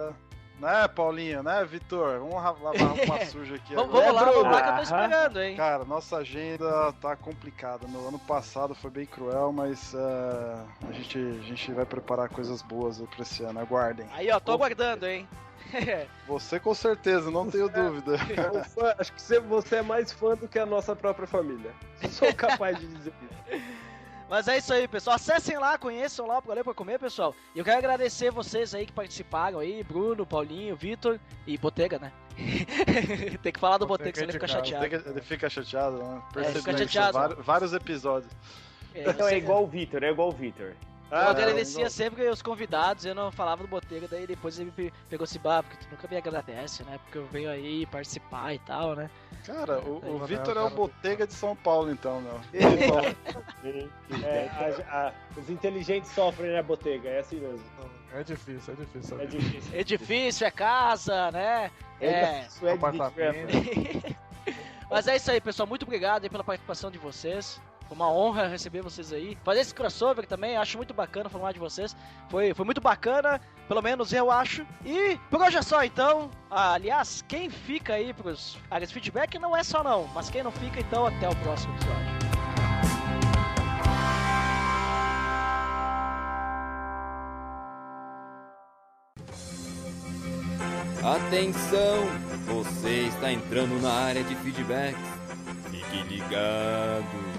Né, Paulinho, né, Vitor? Vamos lavar uma suja aqui agora.
Vamos lá que eu tô esperando, hein.
Cara, nossa agenda tá complicada. No ano passado foi bem cruel, mas a gente vai preparar coisas boas pra esse ano. Aguardem.
Aí, ó, tô aguardando, hein.
Você com certeza, não tenho dúvida.
Acho que você é mais fã do que a nossa própria família. Sou capaz de dizer isso.
Mas é isso aí, pessoal. Acessem lá, conheçam lá o Pra Ler Pra Comer, pessoal. E eu quero agradecer vocês aí que participaram aí, Bruno, Paulinho, Vitor e Botega, né? Tem que falar do Botega, senão ele fica chateado.
Ele fica chateado, né?
Fica chateado.
Vários episódios.
É igual o Vitor,
Eu agradecia sempre os convidados, eu não falava do Botega, daí depois ele me pegou esse porque tu nunca me agradece, né? Porque eu venho aí participar e tal, né?
Cara, o Vitor é o Botega de São Paulo, então, não.
Os inteligentes sofrem, né, Botega? É assim mesmo.
É difícil.
É difícil, é casa, né? É
apartamento.
Mas é isso aí, pessoal. Muito obrigado aí pela participação de vocês. Foi uma honra receber vocês aí. Fazer esse crossover também, acho muito bacana falar de vocês. Foi muito bacana, pelo menos eu acho. E por hoje é só, então. Aliás, quem fica aí pros áreas de feedback não é só não. Mas quem não fica, então, até o próximo episódio.
Atenção! Você está entrando na área de feedbacks. Fique ligado!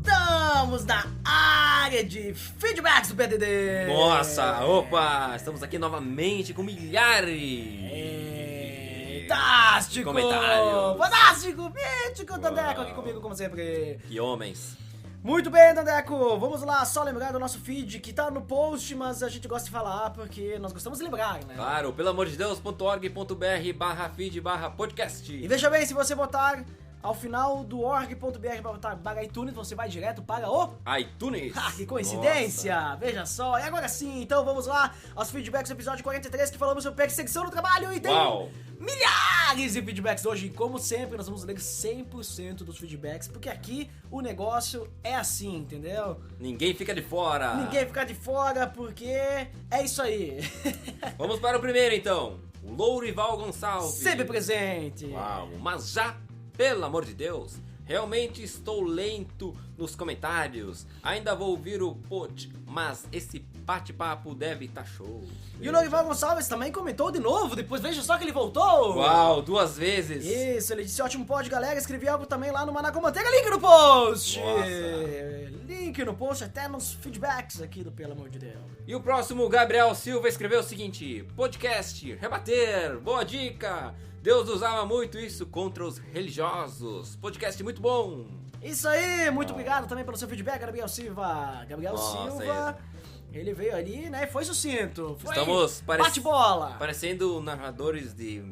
Estamos na área de feedbacks do PDD!
Nossa, opa! Estamos aqui novamente com milhares!
Fantástico!
Comentários.
Fantástico! Mítico, Dandeco aqui comigo, como sempre.
Que homens.
Muito bem, Dandeco, vamos lá, só lembrar do nosso feed que tá no post, mas a gente gosta de falar porque nós gostamos de lembrar, né?
Claro, pelo amor de Deus.org.br/feed/podcast.
E veja bem, se você botar ao final do org.br/barra iTunes, você vai direto para o
iTunes.
Ah, que coincidência!
Nossa.
Veja só, e agora sim, então vamos lá aos feedbacks do episódio 43 que falamos sobre perseguição no trabalho e tem
Uau.
milhares de feedbacks hoje. E como sempre, nós vamos ler 100% dos feedbacks, porque aqui o negócio é assim, entendeu?
Ninguém fica de fora.
Ninguém fica de fora, porque é isso aí.
Vamos para o primeiro então. O Lourival Gonçalves.
Sempre presente.
Uau, mas já, pelo amor de Deus, realmente estou lento nos comentários. Ainda vou ouvir o pod, mas esse bate-papo deve estar show.
E o Lourival Gonçalves também comentou de novo, depois veja só que ele voltou.
Uau, 2 vezes.
Isso, ele disse ótimo pod, galera. Escrevi algo também lá no Maná com Manteiga. Link no post.
Nossa.
Link no post, até nos feedbacks aqui do Pelo Amor de Deus.
E o próximo, Gabriel Silva, escreveu o seguinte: podcast, rebater, boa dica. Deus usava muito isso contra os religiosos. Podcast muito bom.
Isso aí, muito obrigado também pelo seu feedback, Gabriel Silva. Gabriel
Nossa,
Silva, ele veio ali, né, e foi sucinto. Foi
Estamos
bate-bola.
parecendo narradores de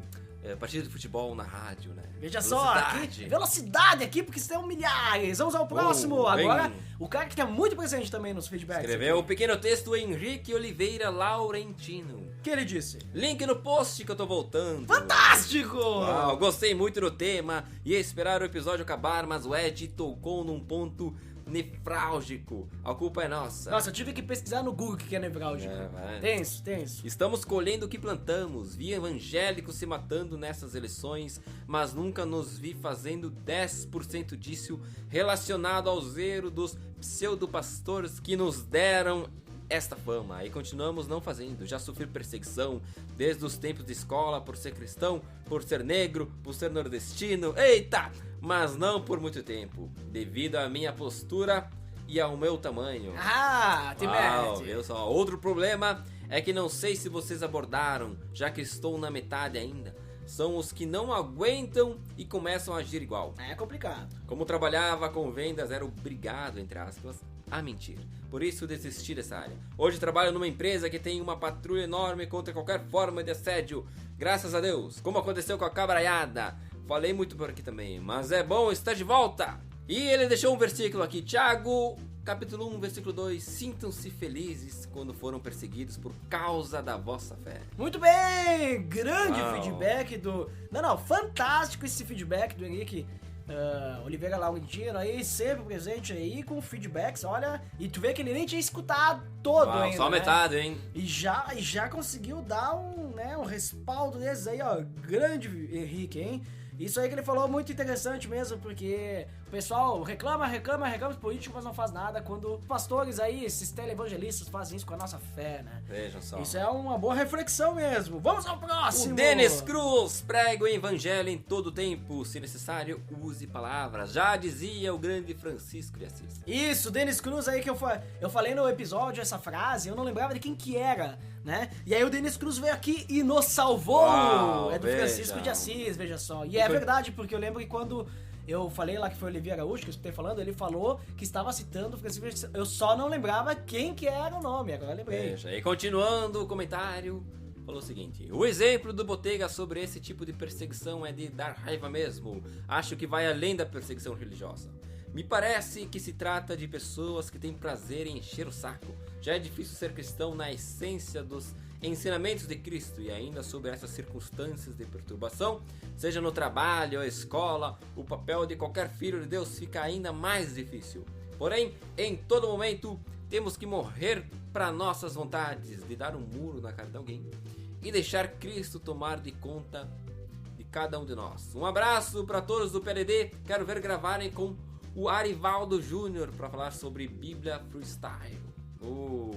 partida de futebol na rádio, né?
Veja só, aqui, velocidade aqui, porque são milhares. Vamos ao próximo. Agora, o cara que tá muito presente também nos feedbacks.
Escreveu o pequeno texto Henrique Oliveira Laurentino.
O que ele disse?
Link no post que eu tô voltando.
Fantástico!
Uau, gostei muito do tema. Ia esperar o episódio acabar, mas o Ed tocou num ponto nefrálgico. A culpa é nossa.
Nossa, eu tive que pesquisar no Google o que é nefrálgico. Tenso.
Estamos colhendo o que plantamos. Vi evangélicos se matando nessas eleições, mas nunca nos vi fazendo 10% disso relacionado ao zero dos pseudopastores que nos deram esta fama. E continuamos não fazendo. Já sofri perseguição desde os tempos de escola por ser cristão, por ser negro, por ser nordestino. Eita! Mas não por muito tempo, devido à minha postura e ao meu tamanho.
Ah, te mete.
Viu só? Outro problema é que não sei se vocês abordaram, já que estou na metade ainda. São os que não aguentam e começam a agir igual.
É complicado.
Como trabalhava com vendas, era obrigado, entre aspas, a mentir. Por isso desisti dessa área. Hoje trabalho numa empresa que tem uma patrulha enorme contra qualquer forma de assédio. Graças a Deus, como aconteceu com a cabraiada. Falei muito por aqui também, mas é bom estar de volta. E ele deixou um versículo aqui, Tiago, capítulo 1, versículo 2. Sintam-se felizes quando foram perseguidos por causa da vossa fé.
Muito bem, grande
Uau.
feedback do... Não, fantástico esse feedback do Henrique Oliveira Laurentino aí, sempre presente aí com feedbacks, olha, e tu vê que ele nem tinha escutado todo
Uau,
ainda,
só
né?
metade, hein?
E já conseguiu dar um respaldo desses aí, ó, grande Henrique, hein? Isso aí que ele falou é muito interessante mesmo, porque o pessoal reclama, os políticos, mas não faz nada quando pastores aí, esses televangelistas fazem isso com a nossa fé, né?
Vejam só.
Isso é uma boa reflexão mesmo. Vamos ao
O
próximo!
Denis Cruz prega o evangelho em todo tempo, se necessário, use palavras. Já dizia o grande Francisco de Assis.
Isso, Denis Cruz aí que eu falei no episódio essa frase, eu não lembrava de quem que era, né? E aí o Denis Cruz veio aqui e nos salvou!
Uau,
é do
veja.
Francisco de Assis, veja só. E é verdade, porque eu lembro que quando eu falei lá que foi o Olivia Araújo, que eu escutei falando, ele falou que estava citando o Francisco de Assis. Eu só não lembrava quem que era o nome, agora eu lembrei.
Veja, e continuando o comentário, falou o seguinte: o exemplo do Botega sobre esse tipo de perseguição é de dar raiva mesmo. Acho que vai além da perseguição religiosa. Me parece que se trata de pessoas que têm prazer em encher o saco. Já é difícil ser cristão na essência dos ensinamentos de Cristo, e ainda sobre essas circunstâncias de perturbação, seja no trabalho ou escola, o papel de qualquer filho de Deus fica ainda mais difícil. Porém, em todo momento, temos que morrer para nossas vontades de dar um muro na cara de alguém e deixar Cristo tomar de conta de cada um de nós. Um abraço para todos do PLD. Quero ver gravarem com o Arivaldo Júnior para falar sobre Bíblia Freestyle.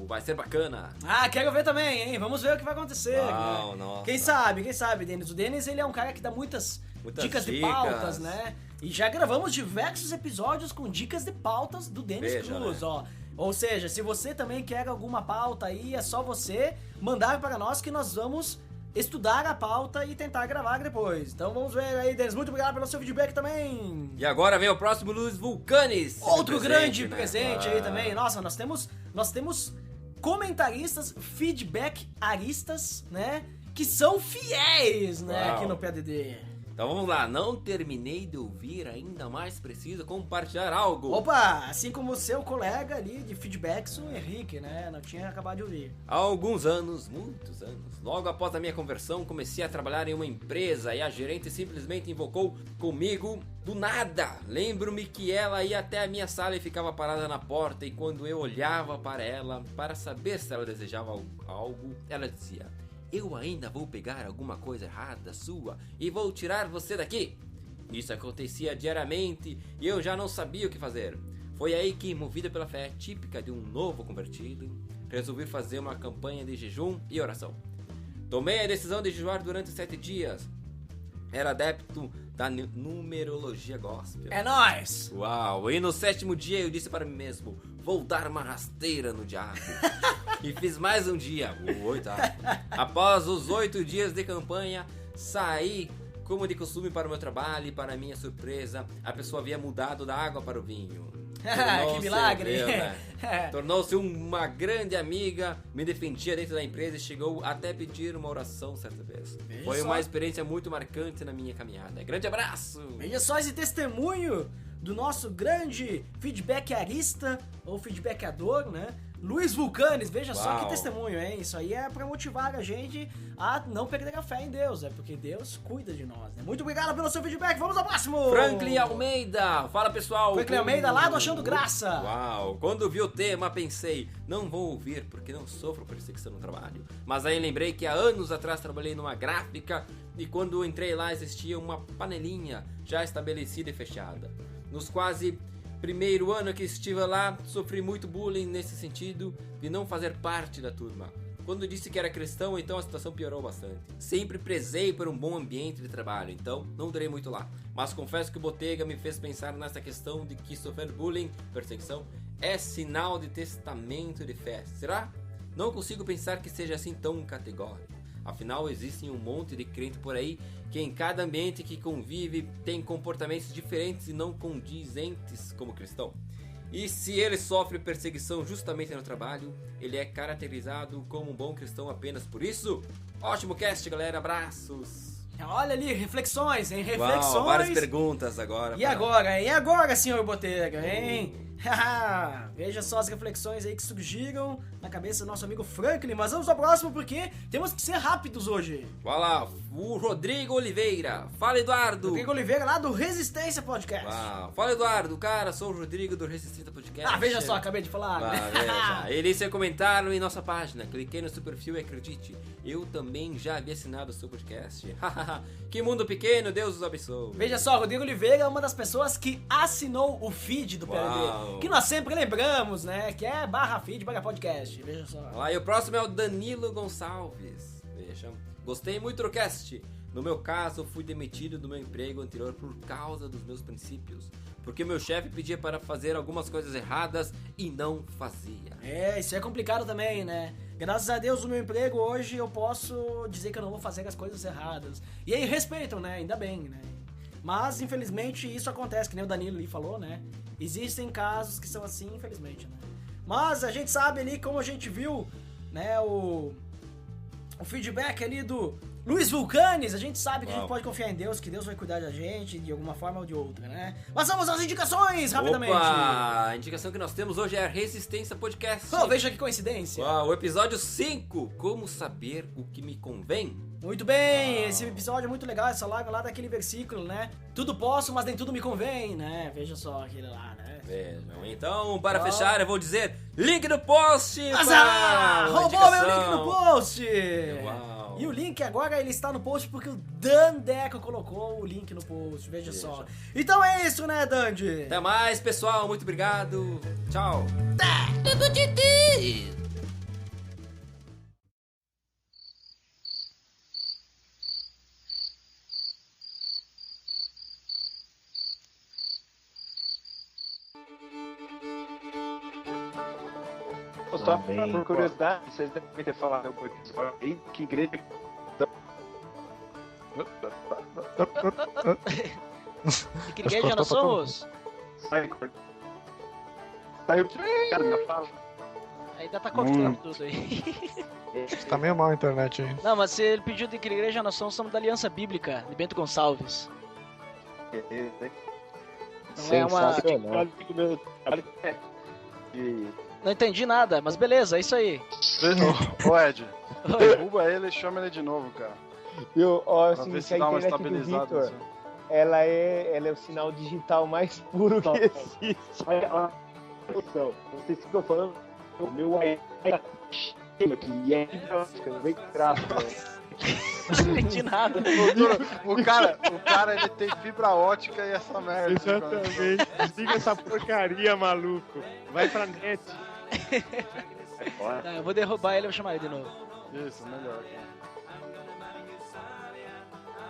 Vai ser bacana.
Ah, quero ver também, hein? Vamos ver o que vai acontecer.
Uau,
né?
nossa.
Quem sabe, Denis. O Denis, ele é um cara que dá muitas dicas de pautas, né? E já gravamos diversos episódios com dicas de pautas do Denis Cruz, né? Ó. Ou seja, se você também quer alguma pauta aí, é só você mandar para nós que nós vamos estudar a pauta e tentar gravar depois. Então vamos ver aí, Denis. Muito obrigado pelo seu feedback também.
E agora vem o próximo Luiz Vulcanes.
Outro grande
né?
presente aí também. Nossa, nós temos comentaristas, feedback-aristas, né? Que são fiéis, né?
Uau.
Aqui no PADD.
Então vamos lá, não terminei de ouvir, ainda mais preciso compartilhar algo.
Opa, assim como o seu colega ali de feedbacks, o Henrique, né? Não tinha acabado de ouvir.
Há alguns anos, muitos anos, logo após a minha conversão, comecei a trabalhar em uma empresa e a gerente simplesmente invocou comigo do nada. Lembro-me que ela ia até a minha sala e ficava parada na porta, e quando eu olhava para ela para saber se ela desejava algo, ela dizia: eu ainda vou pegar alguma coisa errada sua e vou tirar você daqui. Isso acontecia diariamente e eu já não sabia o que fazer. Foi aí que, movida pela fé típica de um novo convertido, resolvi fazer uma campanha de jejum e oração. Tomei a decisão de jejuar durante 7 dias. Era adepto da numerologia gospel.
É nóis!
Uau! E no 7º dia eu disse para mim mesmo: vou dar uma rasteira no diabo. E fiz mais um dia, o 8º. Após os 8 dias de campanha, saí como de costume para o meu trabalho e, para minha surpresa, a pessoa havia mudado da água para o vinho.
Que milagre!
Deus, né? Tornou-se uma grande amiga, me defendia dentro da empresa e chegou até pedir uma oração certa vez. Foi uma experiência muito marcante na minha caminhada. Grande abraço!
Veja só esse testemunho do nosso grande feedbackarista ou feedbackador, né? Luiz Vulcanes, veja só que testemunho, hein? Isso aí é pra motivar a gente a não perder a fé em Deus, porque Deus cuida de nós, né? Muito obrigado pelo seu feedback, vamos ao próximo!
Franklin Almeida, fala pessoal!
Franklin Almeida lá do Achando Graça!
Uau, quando vi o tema pensei, não vou ouvir porque não sofro perseguição no trabalho. Mas aí lembrei que há anos atrás trabalhei numa gráfica e quando entrei lá existia uma panelinha já estabelecida e fechada. Nos quase primeiro ano que estive lá, sofri muito bullying nesse sentido de não fazer parte da turma. Quando disse que era cristão, então a situação piorou bastante. Sempre prezei por um bom ambiente de trabalho, então não durei muito lá. Mas confesso que o Botega me fez pensar nessa questão de que sofrer bullying, perseguição, é sinal de testamento de fé. Será? Não consigo pensar que seja assim tão categórico. Afinal, existem um monte de crente por aí que em cada ambiente que convive tem comportamentos diferentes e não condizentes como cristão. E se ele sofre perseguição justamente no trabalho, ele é caracterizado como um bom cristão apenas por isso? Ótimo cast, galera, abraços!
Olha ali, reflexões, hein? Reflexões!
Uau, várias perguntas agora.
E agora, hein? E agora, senhor Botega, hein? Veja só as reflexões aí que surgiram na cabeça do nosso amigo Franklin. Mas vamos ao próximo porque temos que ser rápidos hoje.
Vai lá, o Rodrigo Oliveira. Fala, Eduardo.
Rodrigo Oliveira lá do Resistência Podcast.
Uau. Fala, Eduardo. Cara, sou o Rodrigo do Resistência Podcast.
Veja só, acabei de falar.
Veja. Ele seu comentário em nossa página. Cliquei no seu perfil e acredite, eu também já havia assinado o seu podcast. Que mundo pequeno, Deus os abençoe.
Veja só, Rodrigo Oliveira é uma das pessoas que assinou o feed do PLD. Que nós sempre lembramos, né? Que é /feed/podcast. Veja só.
Lá, e o próximo é o Danilo Gonçalves. Veja. Gostei muito do cast. No meu caso, fui demitido do meu emprego anterior por causa dos meus princípios. Porque meu chefe pedia para fazer algumas coisas erradas e não fazia.
Isso é complicado também, né? Graças a Deus, no meu emprego hoje eu posso dizer que eu não vou fazer as coisas erradas. E aí respeitam, né? Ainda bem, né? Mas, infelizmente, isso acontece, que nem o Danilo ali falou, né? Existem casos que são assim, infelizmente, né? Mas a gente sabe ali, como a gente viu, né, o feedback ali do Luiz Vulcanes, a gente sabe que a gente pode confiar em Deus, que Deus vai cuidar da gente de alguma forma ou de outra, né? Mas vamos às indicações, rapidamente.
A indicação que nós temos hoje é a Resistência Podcast.
Veja que coincidência.
O episódio 5, Como Saber o que Me Convém.
Muito bem, esse episódio é muito legal, essa live lá daquele versículo, né? Tudo posso, mas nem tudo me convém, né? Veja só aquele lá, né?
Vejam, então, para fechar, eu vou dizer link no post!
Roubou meu link no post!
Uau.
E o link agora ele está no post porque o Dan Deco colocou o link no post, veja só. Então é isso, né, Dandy?
Até mais, pessoal, muito obrigado. Tchau.
Tudo de ti.
Só por curiosidade, vocês devem ter falado um pouquinho aí que igreja
De que igreja nós somos?
Saiu cara na fala.
Ainda tá cortando tudo aí.
Tá meio mal a internet aí.
Não, mas se ele pediu de que igreja nós somos da Aliança Bíblica, de Bento Gonçalves. Não é uma... Não entendi nada, mas beleza, é isso aí.
Ô Ed, derruba ele e chama ele de novo, cara.
Viu? Ó,
Pra
assim,
ver
que
se
a
dá uma
internet do
estabilizada.
Vitor,
Assim.
ela é o sinal digital mais puro que existe.
Vocês ficam falando, o meu Wi-Fi aqui é bem gráfico.
Não entendi nada.
O cara ele tem fibra ótica e essa merda.
Exatamente. Desliga essa porcaria, maluco. Vai pra net.
Não, eu vou derrubar ele e vou chamar ele de novo.
Isso, melhor.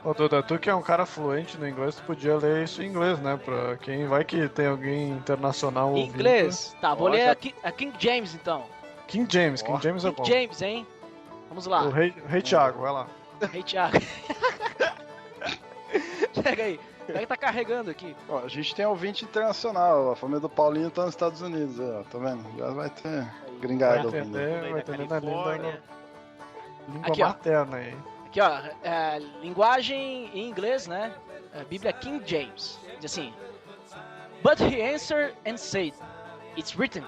Ô Duda, tu que é um cara fluente no inglês, tu podia ler isso em inglês, né? Pra quem vai que tem alguém internacional
Em
ouvindo.
inglês? Tá, vou ler a King James então.
King James é bom.
King James, hein? Vamos lá.
O rei Thiago, vai lá.
Rei Thiago. Pega aí. Pega, tá carregando aqui.
Ó, a gente tem ouvinte internacional, a família do Paulinho tá nos Estados Unidos, aí, ó, tá vendo? Já vai ter gringada ouvindo.
Vai entender na língua
Aqui, ó.
materna aí.
Aqui, ó. Linguagem em inglês, né? Bíblia King James. Diz assim: But he answered and said, It's written,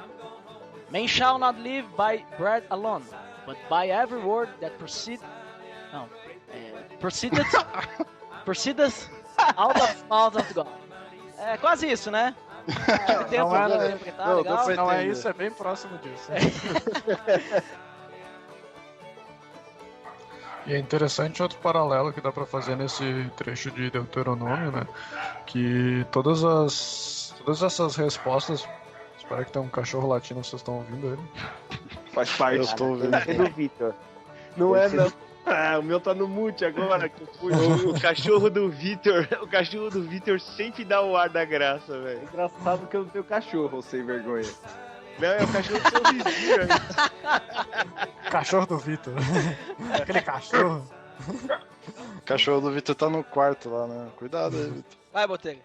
Man shall not live by bread alone, but by every word that proceedeth out of the mouth of God. É quase isso, né?
Não é isso, é bem próximo disso. E é interessante outro paralelo que dá pra fazer nesse trecho de Deuteronômio, né? Que todas essas respostas. Espero que tenha um cachorro latindo, vocês estão ouvindo ele?
Faz parte.
Eu estou ouvindo.
É do Vitor.
Não é, não. Ah, o meu tá no mute agora. Que eu fui.
O cachorro do Vitor sempre dá o ar da graça, velho.
Engraçado que eu não tenho cachorro, sem vergonha.
Não, é o cachorro do seu vizinho, velho.
Cachorro do Vitor. Aquele cachorro.
O cachorro do Vitor tá no quarto lá, né? Cuidado aí, Vitor.
Vai, Botega.